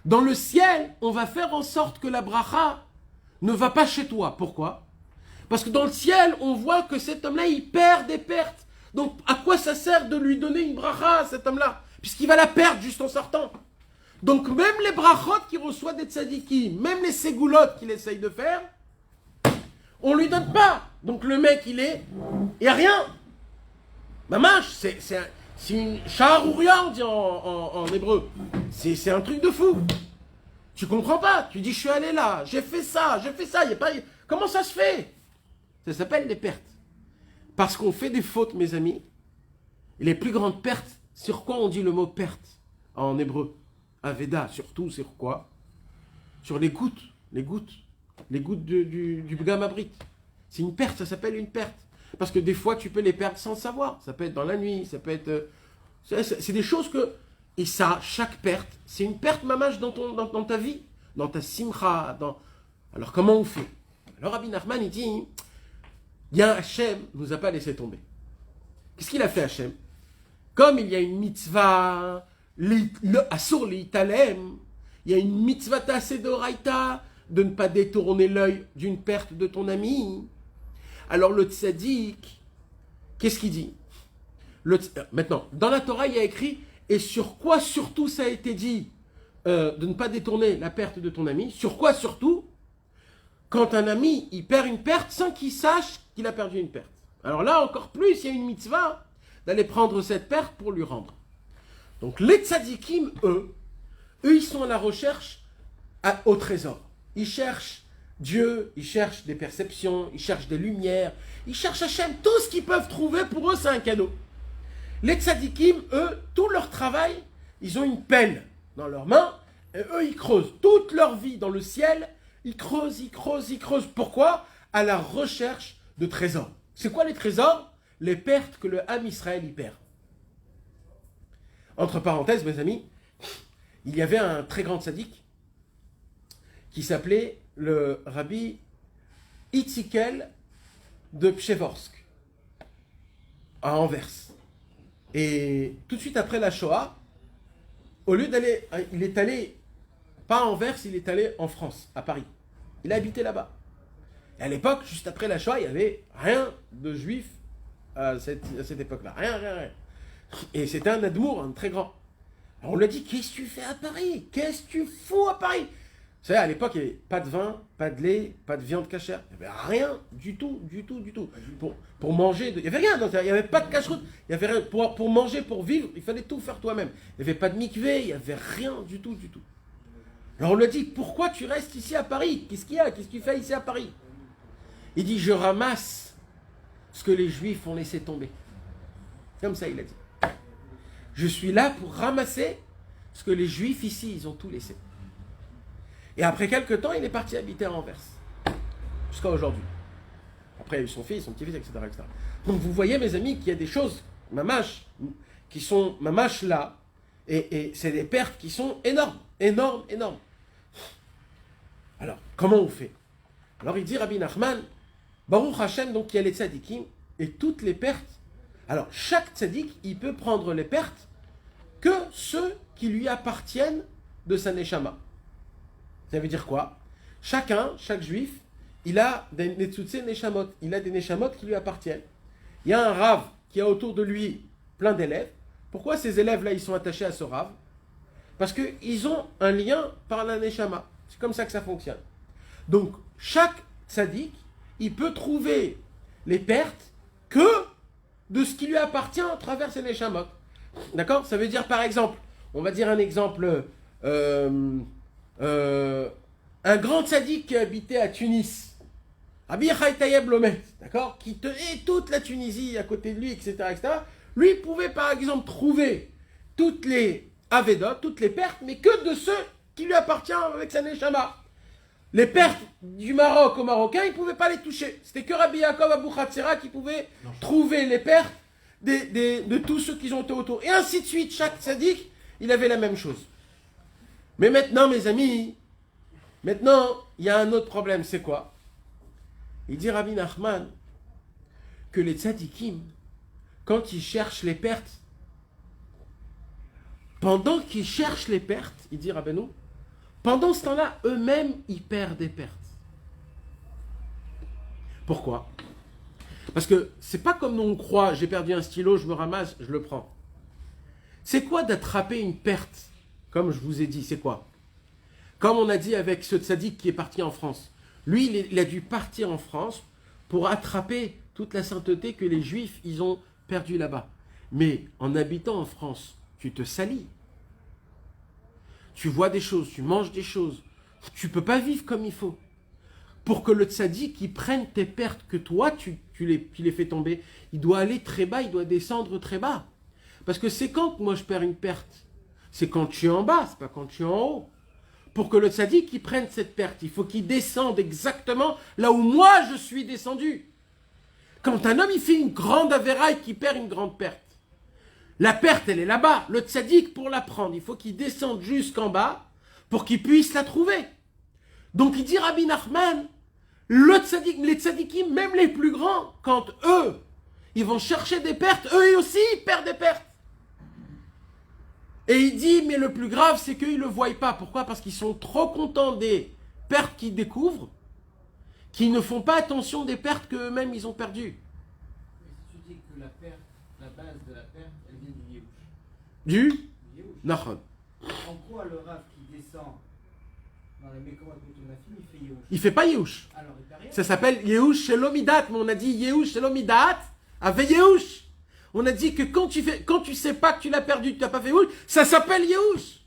dans le ciel, on va faire en sorte que la bracha ne va pas chez toi. Pourquoi? Parce que dans le ciel, on voit que cet homme-là, il perd des pertes. Donc, à quoi ça sert de lui donner une bracha à cet homme-là? Puisqu'il va la perdre juste en sortant. Donc, même les brachot qu'il reçoit des tzadikim, même les ségoulottes qu'il essaye de faire, on lui donne pas. Donc, le mec, il n'y a rien. Mamash, c'est une charouria, on dit en hébreu. C'est un truc de fou. Tu comprends pas. Tu dis, je suis allé là, j'ai fait ça. Y a pas... Comment ça se fait? Ça s'appelle les pertes. Parce qu'on fait des fautes, mes amis. Et les plus grandes pertes, sur quoi on dit le mot perte en hébreu? Aveda, surtout, sur quoi? Sur les gouttes. Les gouttes du Bgam Abrit. C'est une perte, ça s'appelle une perte. Parce que des fois, tu peux les perdre sans le savoir. Ça peut être dans la nuit, ça peut être... C'est des choses que... Et ça, chaque perte, c'est une perte mamache dans ta vie, dans ta simcha. Alors, comment on fait? Alors, Rabbi Nachman, il dit, Hachem ne nous a pas laissé tomber. Qu'est-ce qu'il a fait, Hachem? Comme il y a une mitzvah, Asur Leitalem, il y a une mitzvah Tasedoraita, de ne pas détourner l'œil d'une perte de ton ami. Alors, le tzaddik, qu'est-ce qu'il dit? Maintenant, dans la Torah, il y a écrit, et sur quoi surtout ça a été dit de ne pas détourner la perte de ton ami? Sur quoi surtout? Quand un ami, il perd une perte sans qu'il sache qu'il a perdu une perte. Alors là, encore plus, il y a une mitzvah d'aller prendre cette perte pour lui rendre. Donc les tzadikim, eux, ils sont à la recherche au trésor. Ils cherchent Dieu, ils cherchent des perceptions, ils cherchent des lumières, ils cherchent Hachem, tout ce qu'ils peuvent trouver, pour eux, c'est un cadeau. Les tzadikim, eux, tout leur travail, ils ont une pelle dans leurs mains, et eux, ils creusent toute leur vie dans le ciel, ils creusent. Pourquoi? À la recherche de trésors. C'est quoi les trésors? Les pertes que le Ham Israël y perd. Entre parenthèses, mes amis, il y avait un très grand tzaddik qui s'appelait le Rabbi Itzikel de Pchevorsk, à Anvers. Et tout de suite après la Shoah, au lieu d'aller, il est allé, pas à Anvers, il est allé en France, à Paris. Il a habité là-bas. Et à l'époque, juste après la Shoah, il n'y avait rien de juif à cette époque-là. Rien. Et c'était un admour, un très grand. Alors on lui a dit, qu'est-ce que tu fais à Paris? Qu'est-ce que tu fous à Paris? Vous savez, à l'époque, il n'y avait pas de vin, pas de lait, pas de viande cachère. Il n'y avait rien du tout. Pour manger, il n'y avait rien. Il n'y avait pas de cacheroute. Il y avait rien. Pour manger, pour vivre, il fallait tout faire toi-même. Il n'y avait pas de mikvé, il n'y avait rien du tout. Alors on lui a dit, pourquoi tu restes ici à Paris? Qu'est-ce qu'il y a? Qu'est-ce que tu fais ici à Paris? Il dit, je ramasse ce que les Juifs ont laissé tomber. Comme ça, il a dit. Je suis là pour ramasser ce que les Juifs ici, ils ont tout laissé. Et après quelques temps, il est parti habiter à Anvers. Jusqu'à aujourd'hui. Après, il y a eu son fils, son petit-fils, etc., etc. Donc vous voyez, mes amis, qu'il y a des choses, mamash, qui sont mamash là, et c'est des pertes qui sont énormes. Alors, comment on fait? Alors il dit, Rabbi Nachman, Baruch Hashem, donc il y a les tzadikim, et toutes les pertes. Alors, chaque tzadik, il peut prendre les pertes que ceux qui lui appartiennent de sa neshama. Ça veut dire quoi? Chaque juif, il a des netsutse neshamot. Il a des neshamot qui lui appartiennent. Il y a un rave qui a autour de lui plein d'élèves. Pourquoi ces élèves-là, ils sont attachés à ce rave? Parce qu'ils ont un lien par la neshama. C'est comme ça que ça fonctionne. Donc, chaque tzaddik, il peut trouver les pertes que de ce qui lui appartient à travers ses neshamot. D'accord? Ça veut dire, par exemple, on va dire un exemple, un grand tzaddik qui habitait à Tunis, Rabbi Yochaï Tayeb Lomet, d'accord, qui tenait toute la Tunisie à côté de lui, etc., etc., lui pouvait par exemple trouver toutes les avédot, toutes les pertes, mais que de ceux qui lui appartiennent avec sa neshama. Les pertes du Maroc aux Marocains, il ne pouvait pas les toucher. C'était que Rabbi Yaakov Abou Khatsira qui pouvait trouver les pertes de tous ceux qui ont été autour. Et ainsi de suite, chaque tzaddik, il avait la même chose. Mais maintenant, mes amis, maintenant, il y a un autre problème, c'est quoi? Il dit Rabbi Nachman que les tzaddikim, quand ils cherchent les pertes, pendant qu'ils cherchent les pertes, il dit Rabbeinu, pendant ce temps-là, eux-mêmes, ils perdent des pertes. Pourquoi? Parce que c'est pas comme nous on croit, j'ai perdu un stylo, je me ramasse, je le prends. C'est quoi d'attraper une perte? Comme je vous ai dit, c'est quoi? Comme on a dit avec ce tzaddik qui est parti en France. Lui, il a dû partir en France pour attraper toute la sainteté que les Juifs, ils ont perdue là-bas. Mais en habitant en France, tu te salis. Tu vois des choses, tu manges des choses. Tu ne peux pas vivre comme il faut. Pour que le tzaddik, il prenne tes pertes que toi, tu les fais tomber, il doit aller très bas, il doit descendre très bas. Parce que c'est quand moi je perds une perte? C'est quand tu es en bas, c'est pas quand tu es en haut. Pour que le tzaddik, il prenne cette perte, il faut qu'il descende exactement là où moi je suis descendu. Quand un homme, il fait une grande avéraille, qui perd une grande perte, la perte, elle est là-bas. Le tzaddik, pour la prendre, il faut qu'il descende jusqu'en bas pour qu'il puisse la trouver. Donc il dit Rabbi Nachman, les tzaddikim, même les plus grands, quand eux, ils vont chercher des pertes, eux aussi, ils perdent des pertes. Et il dit, mais le plus grave, c'est qu'ils ne le voient pas. Pourquoi? Parce qu'ils sont trop contents des pertes qu'ils découvrent, qu'ils ne font pas attention des pertes qu'eux-mêmes, ils ont perdues. Mais si tu dis que la perte, la base de la perte, elle vient du Yéhouch. Du Yéhouch. Nachon. En quoi le Rav qui descend dans les Mekomot Moutonafim, il fait Yéhouch? Il ne fait pas Yehush. Alors, il fait rien. Ça s'appelle Yehush Shelomidat, mais on a dit Yehush Shelomidat avec Yehush. On a dit que quand tu sais pas que tu l'as perdu, tu n'as pas fait Yehush, ça s'appelle Yehush.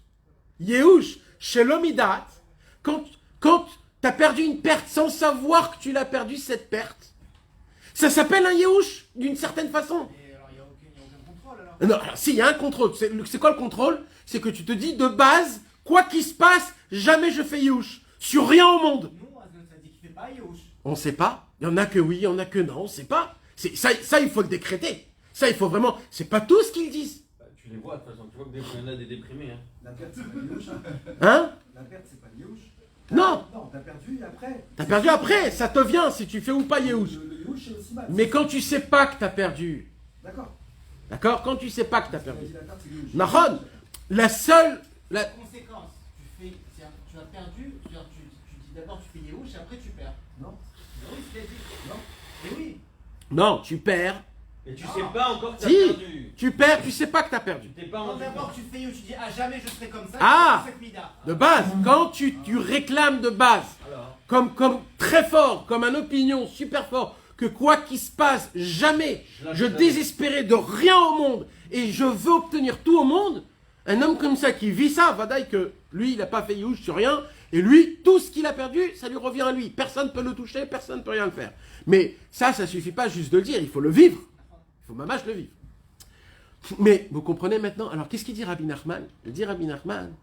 Yehush Shelomidat, quand tu as perdu une perte sans savoir que tu l'as perdu, cette perte, ça s'appelle un Yehush, d'une certaine façon. Et alors, il n'y a aucun contrôle alors? Non, alors, si, il y a un contrôle. C'est quoi le contrôle? C'est que tu te dis de base, quoi qu'il se passe, jamais je fais Yehush. Sur rien au monde. Nous, ça dit qu'il ne fait pas Yéhouch. On ne sait pas. Il y en a que oui, il y en a que non, on ne sait pas. Ça, il faut le décréter. Ça, il faut vraiment... C'est pas tout ce qu'ils disent. Bah, tu les vois de toute façon, tu vois que des fois il y en a des déprimés. Hein. La perte, c'est pas Yéhouch. Hein? La perte, c'est pas Yéhouch. Non. Non, t'as perdu après. T'as perdu après, ça te vient si tu fais ou pas Yehush. Le Yéhouch, c'est aussi mal. Mais quand tu sais pas que t'as perdu, D'accord. d'accord? Quand tu sais pas que t'as Tu as perdu. dit la perte, c'est Yéhouch. Nahon, la seule... La... Conséquence, tu as perdu, tu dis d'abord tu fais Yéhouch et après tu perds. Non. Oui, c'est dit. Non. Et oui. Non, tu perds. Et tu sais pas encore que t'as Si, perdu. tu perds, tu sais pas que t'as perdu. Tu t'es pas Quand rendu d'abord compte. tu fais Yéhouch, tu dis ah jamais je serai comme ça. Ah. tu fais cette mida. De base, quand tu réclames de base, Alors, comme très fort, comme un opinion super fort, que quoi qu'il se passe, jamais je désespérais de rien au monde et je veux obtenir tout au monde, un homme comme ça qui vit ça, Vadaï que lui il n'a pas fait Yehush sur rien, et lui, tout ce qu'il a perdu, ça lui revient à lui. Personne ne peut le toucher, personne ne peut rien le faire. Mais ça suffit pas juste de le dire, il faut le vivre. Il faut mamache le vivre. Mais vous comprenez maintenant, alors qu'est-ce qu'il dit Rabbi Nachman? Il dit Rabbi Nachman,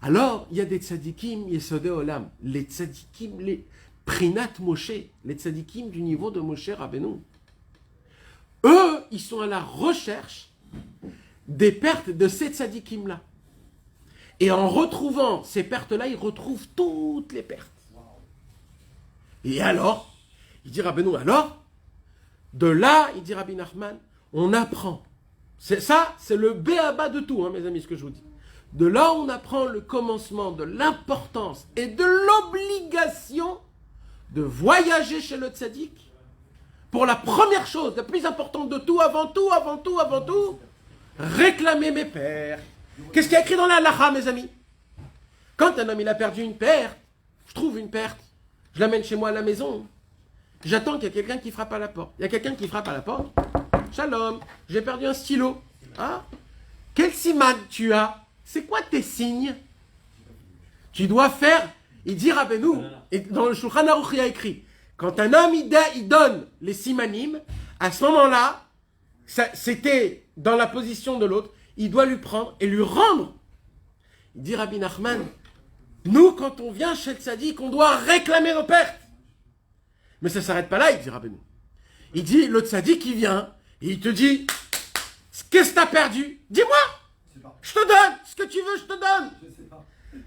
alors il y a des tzadikim yesodé olam, les tzadikim, les prinat Moshe, les tzadikim du niveau de Moshe Rabbeinu. Eux, ils sont à la recherche des pertes de ces tzadikim-là. Et en retrouvant ces pertes-là, ils retrouvent toutes les pertes. Et alors, il dit Rabbeinu, alors, de là, il dit Rabbi Nachman, on apprend. C'est ça, c'est le béaba de tout, hein, mes amis, ce que je vous dis. De là, on apprend le commencement de l'importance et de l'obligation de voyager chez le tzaddik pour la première chose, la plus importante de tout, avant tout, réclamer mes pères. Qu'est-ce qu'il y a écrit dans la halakha, mes amis? Quand un homme il a perdu une perte, je trouve une perte, je l'amène chez moi à la maison, j'attends qu'il y ait quelqu'un qui frappe à la porte. Il y a quelqu'un qui frappe à la porte. Shalom, j'ai perdu un stylo. Ah, quel siman tu as? C'est quoi tes signes? Tu dois faire, il dit Rabbeinu, et dans le Shulchan Aruch il y a écrit, quand un homme il donne les simanim, à ce moment-là, c'était dans la position de l'autre, il doit lui prendre et lui rendre. Il dit Rabbi Nachman, nous quand on vient chez le tzaddik, on doit réclamer nos pertes. Mais ça ne s'arrête pas là, il dit Rabbeinu. Il dit, le tzaddik il vient, et il te dit, qu'est-ce que tu as perdu? Dis-moi, je te donne, ce que tu veux, je te donne.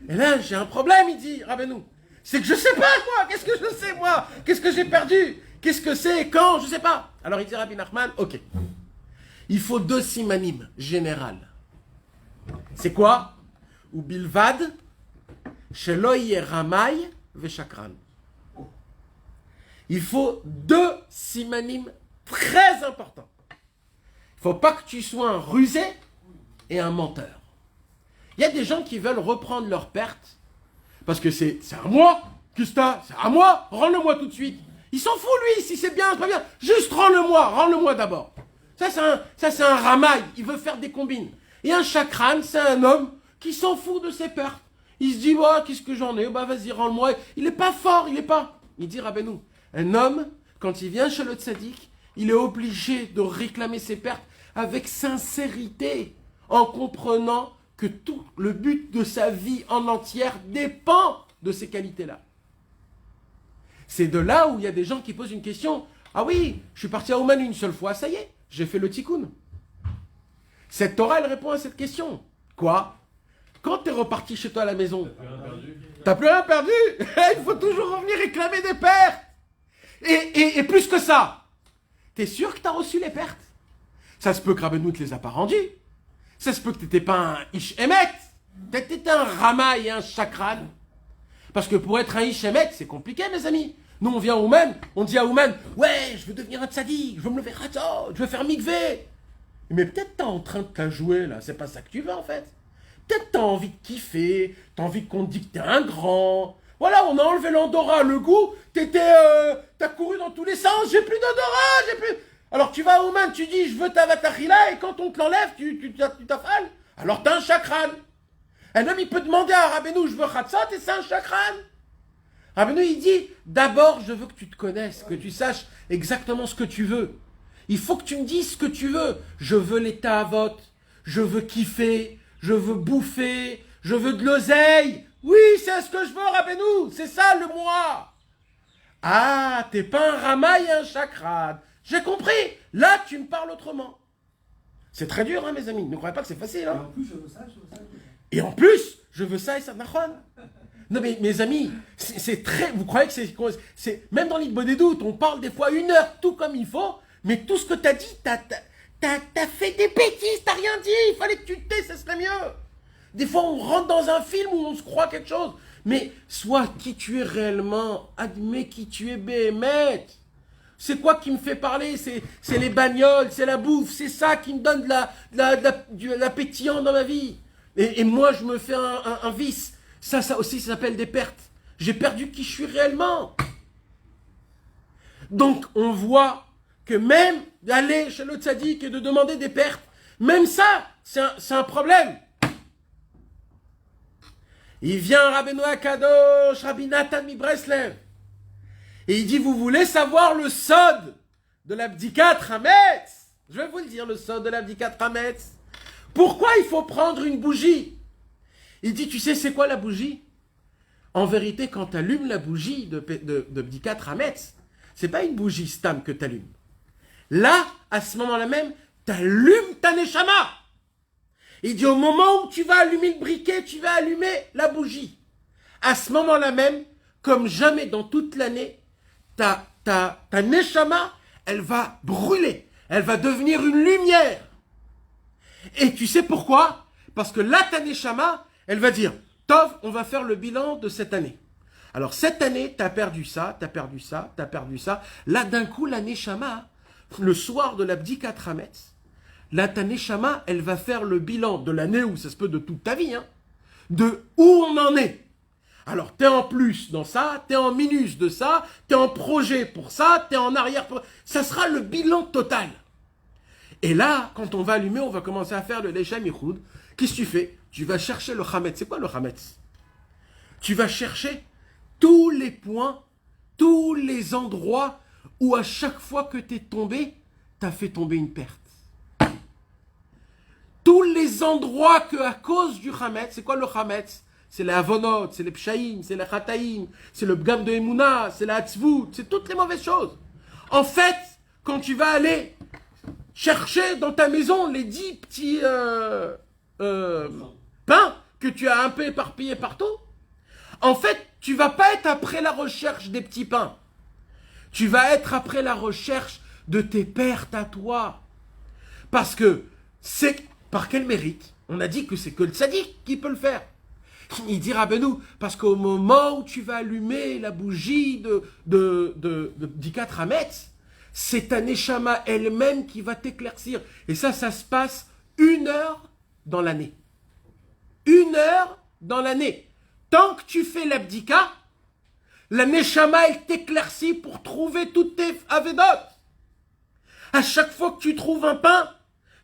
Et là, j'ai un problème, il dit Rabbeinu. C'est que je sais pas, moi, qu'est-ce que je sais, moi? Qu'est-ce que j'ai perdu? Qu'est-ce que c'est? Quand? Je sais pas. Alors il dit Rabbi Nachman, ok. Il faut 2 simanim générales. C'est quoi? Ou bilvad, sheloye ramay veshakran. Il faut 2 simanim très importants. Il ne faut pas que tu sois un rusé et un menteur. Il y a des gens qui veulent reprendre leur perte parce que c'est à moi, Custa, c'est à moi, rends-le-moi tout de suite. Il s'en fout lui, si c'est bien, c'est pas bien. Juste rends-le-moi d'abord. Ça c'est un ramaille, il veut faire des combines. Et un chakran, c'est un homme qui s'en fout de ses pertes. Il se dit, bah, qu'est-ce que j'en ai? Bah vas-y, rends-le-moi. Il n'est pas fort, il dit Rabbeinu, un homme, quand il vient chez le tzaddik, il est obligé de réclamer ses pertes avec sincérité, en comprenant que tout le but de sa vie en entière dépend de ces qualités-là. C'est de là où il y a des gens qui posent une question. Ah oui, je suis parti à Ouman une seule fois, ça y est, j'ai fait le tikkun. Cette Torah, elle répond à cette question. Quoi? Quand tu es reparti chez toi à la maison, t'as plus rien perdu. Il faut toujours revenir réclamer des pertes. Et plus que ça, t'es sûr que t'as reçu les pertes? Ça se peut que Rabbeinu ne te les a pas rendues. Ça se peut que t'étais pas un Ish Emet. T'étais un Rama et un Chakran. Parce que pour être un Ish Emet, c'est compliqué, mes amis. Nous, on vient à Ouman, on dit à Ouman, ouais, je veux devenir un tzaddik, je veux me lever Ratzot, je veux faire mikvé. Mais peut-être t'es en train de te la jouer, là. C'est pas ça que tu veux, en fait. Peut-être t'as envie de kiffer, t'as envie qu'on te dise que t'es un grand. Voilà, on a enlevé l'odorat, le goût, t'as couru dans tous les sens, j'ai plus d'odorat, j'ai plus... Alors tu vas à Ouman, tu dis, je veux ta vatachila, et quand on te l'enlève, tu t'affales. Alors t'as un chakran. Un homme, il peut demander à Rabbeinu, je veux Khatsot, et c'est un chakran. Rabbeinu, il dit, d'abord, je veux que tu te connaisses, que tu saches exactement ce que tu veux. Il faut que tu me dises ce que tu veux. Je veux les ta'avot, je veux kiffer, je veux bouffer, je veux de l'oseille. Oui, c'est ce que je veux, Rabbeinu, c'est ça le moi. Ah, t'es pas un Rama et un chakran. J'ai compris. Là, tu me parles autrement. C'est très dur, hein, mes amis. Ne croyez pas que c'est facile. Hein. Et en plus, je veux ça, je veux ça. Et en plus, je veux ça et ça. Non, mais mes amis, c'est très. Vous croyez que c'est. Même dans l'île des doutes, on parle des fois 1 heure, tout comme il faut. Mais tout ce que t'as dit, t'as fait des bêtises, t'as rien dit. Il fallait que tu te tais, ça serait mieux. Des fois, on rentre dans un film où on se croit quelque chose. Mais sois qui tu es réellement. Admets qui tu es, Béhémet. C'est quoi qui me fait parler? C'est les bagnoles, c'est la bouffe, c'est ça qui me donne de la pétillant dans ma vie. Et moi, je me fais un vice. Ça aussi, ça s'appelle des pertes. J'ai perdu qui je suis réellement. Donc, on voit que même d'aller chez le tzaddik et de demander des pertes, même ça, c'est un problème. Il vient Rabbeinu Akadosh, Rabbi Nathan mi Breslev. Et il dit, vous voulez savoir le sod de l'abdikat Hametz? Je vais vous le dire, le sod de l'abdikat Hametz. Pourquoi il faut prendre une bougie? Il dit, tu sais, c'est quoi la bougie? En vérité, quand tu allumes la bougie de Bdikat Hametz, c'est pas une bougie stam que tu allumes. Là, à ce moment-là même, tu allumes ta neshama. Il dit, au moment où tu vas allumer le briquet, tu vas allumer la bougie. À ce moment-là même, comme jamais dans toute l'année, ta neshama, elle va brûler. Elle va devenir une lumière. Et tu sais pourquoi? Parce que là, ta neshama, elle va dire, Tov, on va faire le bilan de cette année. Alors, cette année, tu as perdu ça, tu as perdu ça, tu as perdu ça. Là, d'un coup, la neshama, le soir de la Bdikat Hametz, là, ta neshama, elle va faire le bilan de l'année, ou ça se peut de toute ta vie, hein, de où on en est. Alors, tu es en plus dans ça, tu es en minus de ça, tu es en projet pour ça, tu es en arrière pour... Ça sera le bilan total. Et là, quand on va allumer, on va commencer à faire le Leshem Yichud. Qu'est-ce que tu fais? Tu vas chercher le Hametz. C'est quoi le Hametz? Tu vas chercher tous les points, tous les endroits où à chaque fois que tu es tombé, tu as fait tomber une perte. Tous les endroits que à cause du Hametz, c'est quoi le Hametz? C'est les Avonot, c'est les Pshaïm, c'est les Chataïm, c'est le Bgam de Emouna, c'est la Hatzvut, c'est toutes les mauvaises choses. En fait, quand tu vas aller chercher dans ta maison les 10 petits pains que tu as un peu éparpillés partout, en fait, tu vas pas être après la recherche des petits pains. Tu vas être après la recherche de tes pertes à toi. Parce que c'est par quel mérite? On a dit que c'est que le tzaddik qui peut le faire. Il dit Rabbeinu, parce qu'au moment où tu vas allumer la bougie de Bdikat Hametz, c'est ta neshama elle-même qui va t'éclaircir. Et ça se passe 1 heure dans l'année. 1 heure dans l'année. Tant que tu fais l'abdika, la neshama, elle t'éclaircit pour trouver toutes tes avédot. À chaque fois que tu trouves un pain,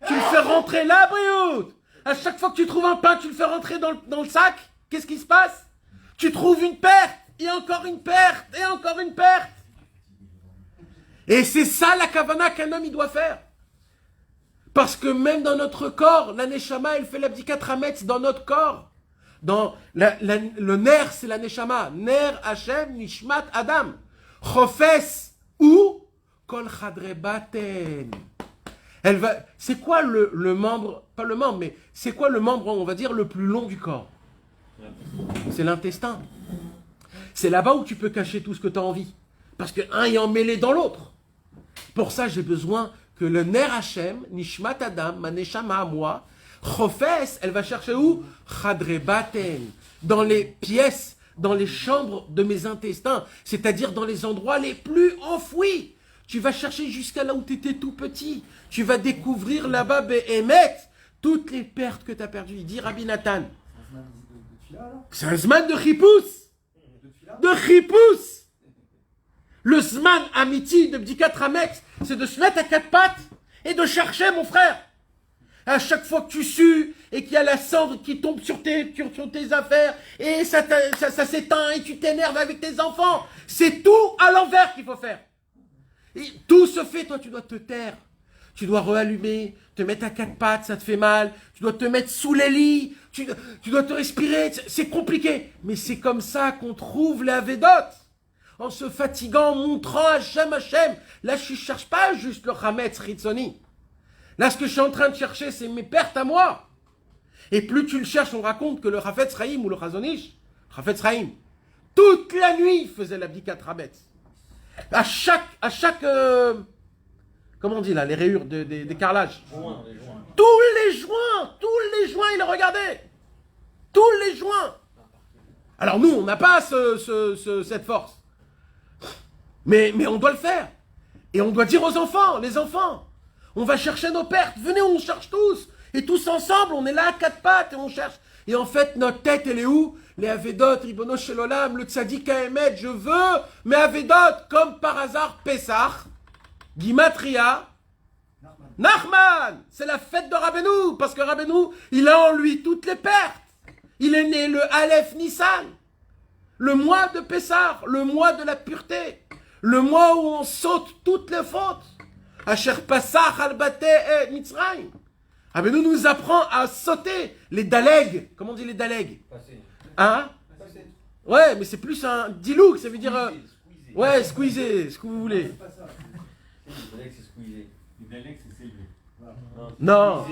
tu le fais rentrer là, Briout. À chaque fois que tu trouves un pain, tu le fais rentrer dans le sac. Qu'est-ce qui se passe? Tu trouves une perte, et encore une perte, et encore une perte. Et c'est ça la kavana qu'un homme il doit faire. Parce que même dans notre corps, la neshama, elle fait l'abdikat hametz dans notre corps. Dans le ner, c'est la neshama. Ner Hashem nishmat Adam. Chofes ou kol chadre baten. Elle va. C'est quoi le membre, pas le membre, mais c'est quoi le membre, on va dire, le plus long du corps? C'est l'intestin. C'est là-bas où tu peux cacher tout ce que tu as envie. Parce que un est emmêlé dans l'autre. Pour ça, j'ai besoin que le ner Hashem, nishmat Adam, ma neshama à moi, chofes, elle va chercher où? Chadre baten. Dans les pièces, dans les chambres de mes intestins. C'est-à-dire dans les endroits les plus enfouis. Tu vas chercher jusqu'à là où tu étais tout petit. Tu vas découvrir là-bas, Behemet, toutes les pertes que tu as perdues. Il dit Rabbi Nathan. C'est un zman de chipous. De chipous. Le zman amiti de Bdikat Hametz, c'est de se mettre à 4 pattes et de chercher, mon frère. À chaque fois que tu sues et qu'il y a la cendre qui tombe sur tes affaires et ça s'éteint et tu t'énerves avec tes enfants, c'est tout à l'envers qu'il faut faire. Et tout se fait, toi tu dois te taire. Tu dois reallumer, te mettre à 4 pattes, ça te fait mal. Tu dois te mettre sous les lits, tu dois te respirer, c'est compliqué. Mais c'est comme ça qu'on trouve les avédot. En se fatiguant, en montrant Hachem. Là, je ne cherche pas juste le Hametz Ritzoni. Là, ce que je suis en train de chercher, c'est mes pertes à moi. Et plus tu le cherches, on raconte que le Chafetz Chaim ou le Chazonish, Chafetz Chaim, toute la nuit, il faisait l'abdikat Hametz. À chaque comment on dit là, les rayures des carrelages. Tous les joints, il les regardait. Tous les joints. Alors nous, on n'a pas cette force. Mais on doit le faire. Et on doit dire aux enfants, les enfants, on va chercher nos pertes. Venez, on cherche tous. Et tous ensemble, on est là à 4 pattes et on cherche. Et en fait, notre tête, elle est où? Les Avedot, Ribono Shel Olam, le Tzadik Haemet, je veux mes Avedot, comme par hasard, Pessah, Gimatria, Nachman. C'est la fête de Rabbeinu, parce que Rabbeinu, il a en lui toutes les pertes. Il est né le Aleph Nissan, le mois de Pessah, le mois de la pureté, le mois où on saute toutes les fautes. Asher Passach al Bate et Mitzrayim. Rabbeinu nous apprend à sauter les Daleg. Comment on dit les Daleg? Hein? Ouais, mais c'est plus un dilouk, ça veut dire... ouais, squeezer, ce que vous voulez. Non,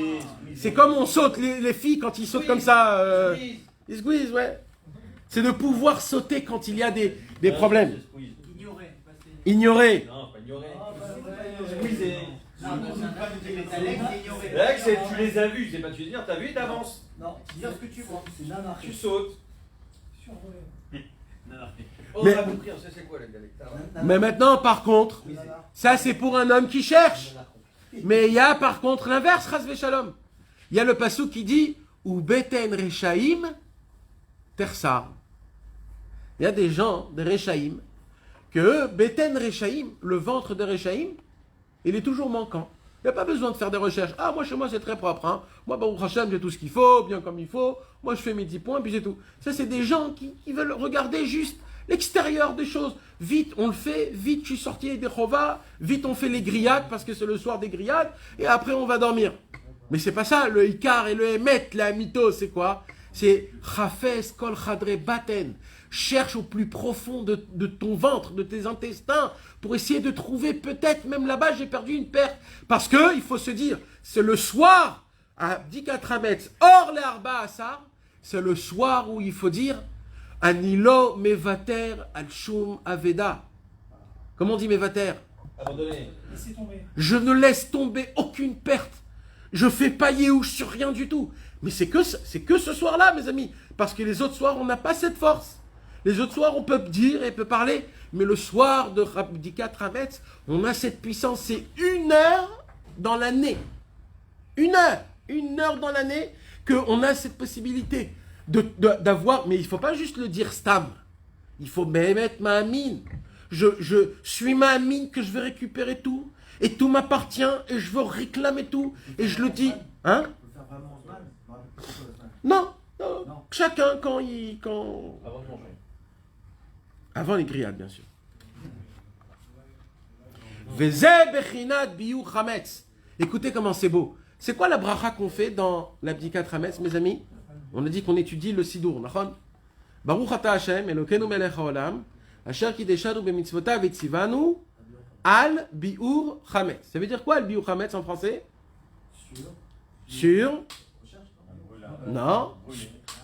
c'est comme on saute les filles quand ils sautent comme ça. Ils squeeze, ouais. C'est de pouvoir sauter quand il y a des problèmes. Ignorer. Non, pas ignorer. Non, mais c'est un pas de Alex et ignorer. Alex, tu les as vus, c'est pas tu dire, t'as vu, t'avances. Non, Dis ce que tu vois. c'est nanarché. Tu sautes. On Mais- a compris, on sait c'est quoi les dialectes. Mais maintenant, par contre, ça c'est pour un homme qui cherche. Mais il y a par contre l'inverse, Chas Shalom. Il y a le passou qui dit ou beten rechaim tersar. Il y a des gens, des rechaim, que eux, beten rechaim, le ventre de rechaim, il est toujours manquant. Il n'y a pas besoin de faire des recherches. Ah, moi chez moi c'est très propre. Hein. Moi, Baruch Hashem, j'ai tout ce qu'il faut, bien comme il faut. Moi je fais mes 10 points, puis c'est tout. Ça, c'est des gens qui veulent regarder juste l'extérieur des choses. Vite, on le fait. Vite, je suis sorti des chovas. Vite, on fait les grillades parce que c'est le soir des grillades. Et après, on va dormir. Mais c'est pas ça. Le Icar et le Emet, la mytho, c'est quoi? C'est Chafes Kol Chadre Baten. Cherche au plus profond de ton ventre, de tes intestins, pour essayer de trouver peut-être, même là-bas, j'ai perdu une perte. Parce que, il faut se dire, c'est le soir, à Bdikat Hametz, hors les Arba Asar, c'est le soir où il faut dire Anilo Mevater Al-Shum Aveda. Comment on dit Mevater? Abandonné. Laissez tomber. Je ne laisse tomber aucune perte. Je fais pas Yehush sur rien du tout. Mais c'est que ce soir-là, mes amis. Parce que les autres soirs, on n'a pas cette force. Les autres soirs, on peut dire et peut parler. Mais le soir de Bdikat Hametz, on a cette puissance. C'est 1 heure dans l'année. 1 heure. 1 heure dans l'année qu'on a cette possibilité d'avoir. Mais il ne faut pas juste le dire stam. Il faut mettre ma mine. Je suis ma mine que je vais récupérer tout. Et tout m'appartient. Et je veux réclamer tout. Et je le dis. Hein? On peut faire vraiment Osman. Pourquoi Osman? Non. Non. Chacun quand... Avant de manger. Avant les grillades, bien sûr. Veze bechinat biyu chametz. Écoutez comment c'est beau. C'est quoi la bracha qu'on fait dans l'abdikat chametz, mes amis? On a dit qu'on étudie le sidour, nachon? Baruch ata Hashem, Elokeinu melech haolam, asher kideshanu bemitzvotav etzivanu, al biur chametz. Ça veut dire quoi, al biur chametz en français? Sur. Non.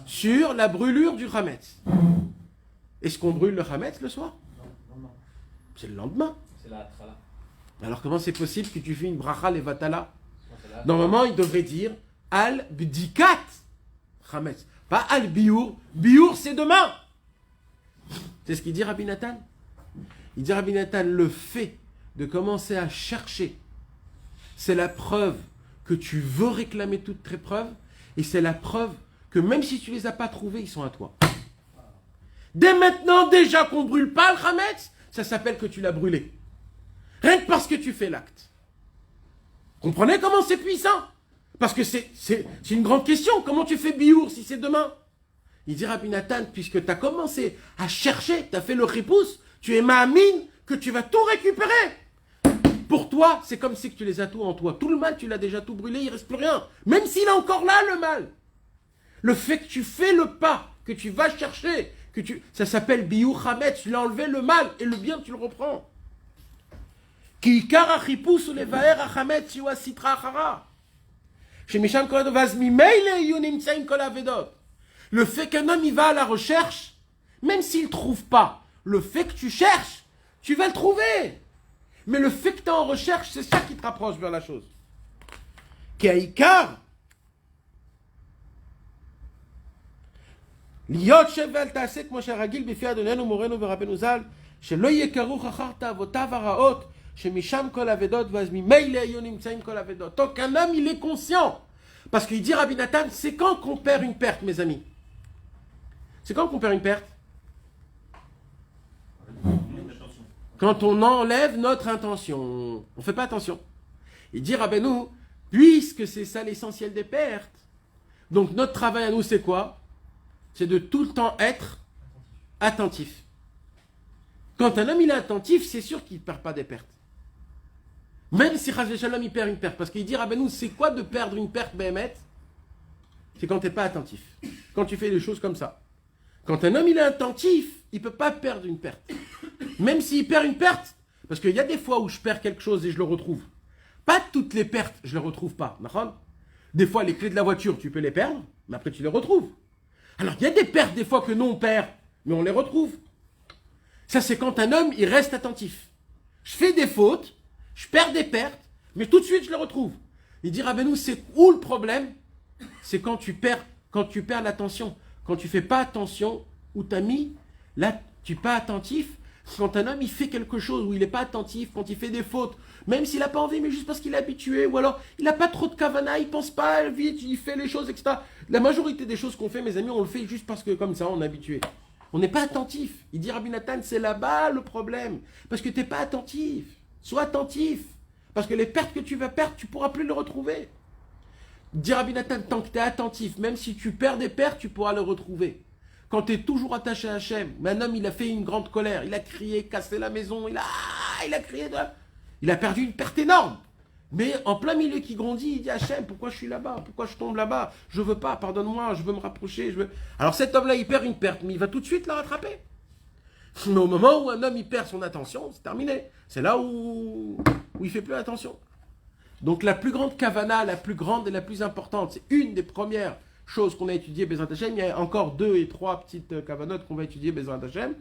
Sur la brûlure du chametz. Est-ce qu'on brûle le chametz le soir? Non. C'est le lendemain. C'est la trala. Alors comment c'est possible que tu fais une bracha levatala? Non, c'est la- Normalement, il devrait dire al bdikat chametz, pas al biour. Biour, c'est demain. C'est ce qu'il dit Rabbi Nathan. Il dit Rabbi Nathan, le fait de commencer à chercher, c'est la preuve que tu veux réclamer toutes tes preuves, et c'est la preuve que même si tu les as pas trouvées, ils sont à toi. Dès maintenant, déjà qu'on brûle pas le chametz, ça s'appelle que tu l'as brûlé. Rien que parce que tu fais l'acte. Comprenez comment c'est puissant? Parce que c'est une grande question. Comment tu fais biour si c'est demain? Il dit Rabbi Nathan, puisque tu as commencé à chercher, tu as fait le répousse, tu es ma'amine que tu vas tout récupérer. Pour toi, c'est comme si tu les as tout en toi. Tout le mal, tu l'as déjà tout brûlé, il ne reste plus rien. Même s'il est encore là, le mal. Le fait que tu fais le pas, que tu vas chercher, ça s'appelle biour chametz, tu l'as enlevé le mal, et le bien, tu le reprends. Ki ikar achipus ulevaer achametz yu asitra achara. Shemisham kol adov mimele yu nimtzaim kol avedot. Le fait qu'un homme il va à la recherche, même s'il ne trouve pas, le fait que tu cherches, tu vas le trouver. Mais le fait que tu es en recherche, c'est ça qui te rapproche vers la chose. Ki aikar להיות שב ואל תעשה כמו שהרגיל בפי אדוננו מורנו ורבנו ז"ל, שלא יהיה כרוך אחר תאוותיו הרעות, שמשם כל אבדות, ואז ממילא היו נמצאים כל אבדות. Donc un homme, il est conscient. Parce qu'il dit Rabbi Nathan, c'est quand qu'on perd une perte, mes amis? C'est quand qu'on perd une perte? Quand on enlève notre intention. On ne fait pas attention. Il dit Rabbeinu, puisque c'est ça l'essentiel des pertes, donc notre travail à nous, c'est quoi? C'est de tout le temps être attentif. Quand un homme il est attentif, c'est sûr qu'il ne perd pas des pertes. Même si Chas Shalom il perd une perte. Parce qu'il dit, Rabbeinu, c'est quoi de perdre une perte, Béhémet? C'est quand tu n'es pas attentif. Quand tu fais des choses comme ça. Quand un homme il est attentif, il ne peut pas perdre une perte. Même s'il perd une perte, parce qu'il y a des fois où je perds quelque chose et je le retrouve. Pas toutes les pertes, je ne les retrouve pas. Des fois, les clés de la voiture, tu peux les perdre, mais après tu les retrouves. Alors, il y a des pertes, des fois, que nous, on perd, mais on les retrouve. Ça, c'est quand un homme, il reste attentif. Je fais des fautes, je perds des pertes, Mais tout de suite, je les retrouve. Il dit, Rabbeinu, c'est où le problème? C'est quand tu perds l'attention. Quand tu fais pas attention, où tu as mis, là, tu n'es pas attentif. Quand un homme, il fait quelque chose où il n'est pas attentif, quand il fait des fautes, même s'il n'a pas envie, mais juste parce qu'il est habitué, ou alors il n'a pas trop de kavana, il pense pas vite, il fait les choses, etc. La majorité des choses qu'on fait, mes amis, on le fait juste parce que comme ça, on est habitué. On n'est pas attentif. Il dit, Rabbi Nathan, c'est là-bas le problème. Parce que tu n'es pas attentif. Sois attentif. Parce que les pertes que tu vas perdre, tu ne pourras plus les retrouver. Dit Rabbi Nathan, tant que tu es attentif, même si tu perds des pertes, tu pourras les retrouver. Quand tu es toujours attaché à Hachem, mais un homme, il a fait une grande colère, il a crié, cassé la maison, il a crié, il a perdu une perte énorme. Mais en plein milieu qui grandit, il dit Hachem, pourquoi je suis là-bas? Pourquoi je tombe là-bas? Je veux pas, pardonne-moi, je veux me rapprocher. Alors cet homme-là, il perd une perte, mais il va tout de suite la rattraper. Mais au moment où un homme, il perd son attention, c'est terminé. C'est là où il fait plus attention. Donc la plus grande kavana, la plus grande et la plus importante, c'est une des premières choses qu'on a étudiées, Bezrat Hashem. Il y a encore 2 et 3 petites kavanotes qu'on va étudier, Bezrat Hashem.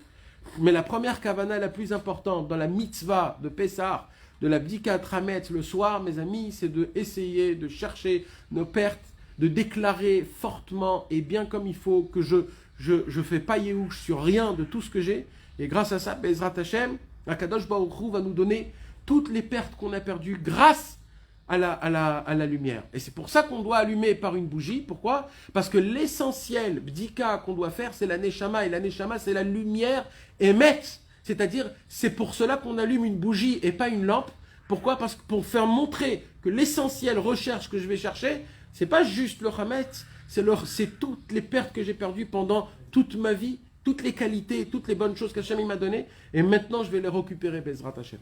Mais la première kavana la plus importante dans la mitzvah de Pessah, de la Bdikat Hametz le soir, mes amis, c'est de essayer de chercher nos pertes, de déclarer fortement et bien comme il faut que je fais pas yéhouch sur rien de tout ce que j'ai. Et grâce à ça, Bezrat Hashem, Akadosh Baruch Hu va nous donner toutes les pertes qu'on a perdues grâce à la lumière. Et c'est pour ça qu'on doit allumer par une bougie. Pourquoi? Parce que l'essentiel bdika qu'on doit faire, c'est la neshama. Et la neshama, c'est la lumière émette. C'est-à-dire, c'est pour cela qu'on allume une bougie et pas une lampe. Pourquoi? Parce que pour faire montrer que l'essentiel recherche que je vais chercher, c'est pas juste le hametz, c'est toutes les pertes que j'ai perdues pendant toute ma vie, toutes les qualités, toutes les bonnes choses qu'Hachem m'a données. Et maintenant, je vais les récupérer, Bezrat Hashem.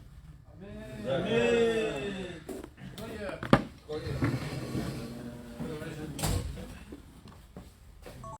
Amen.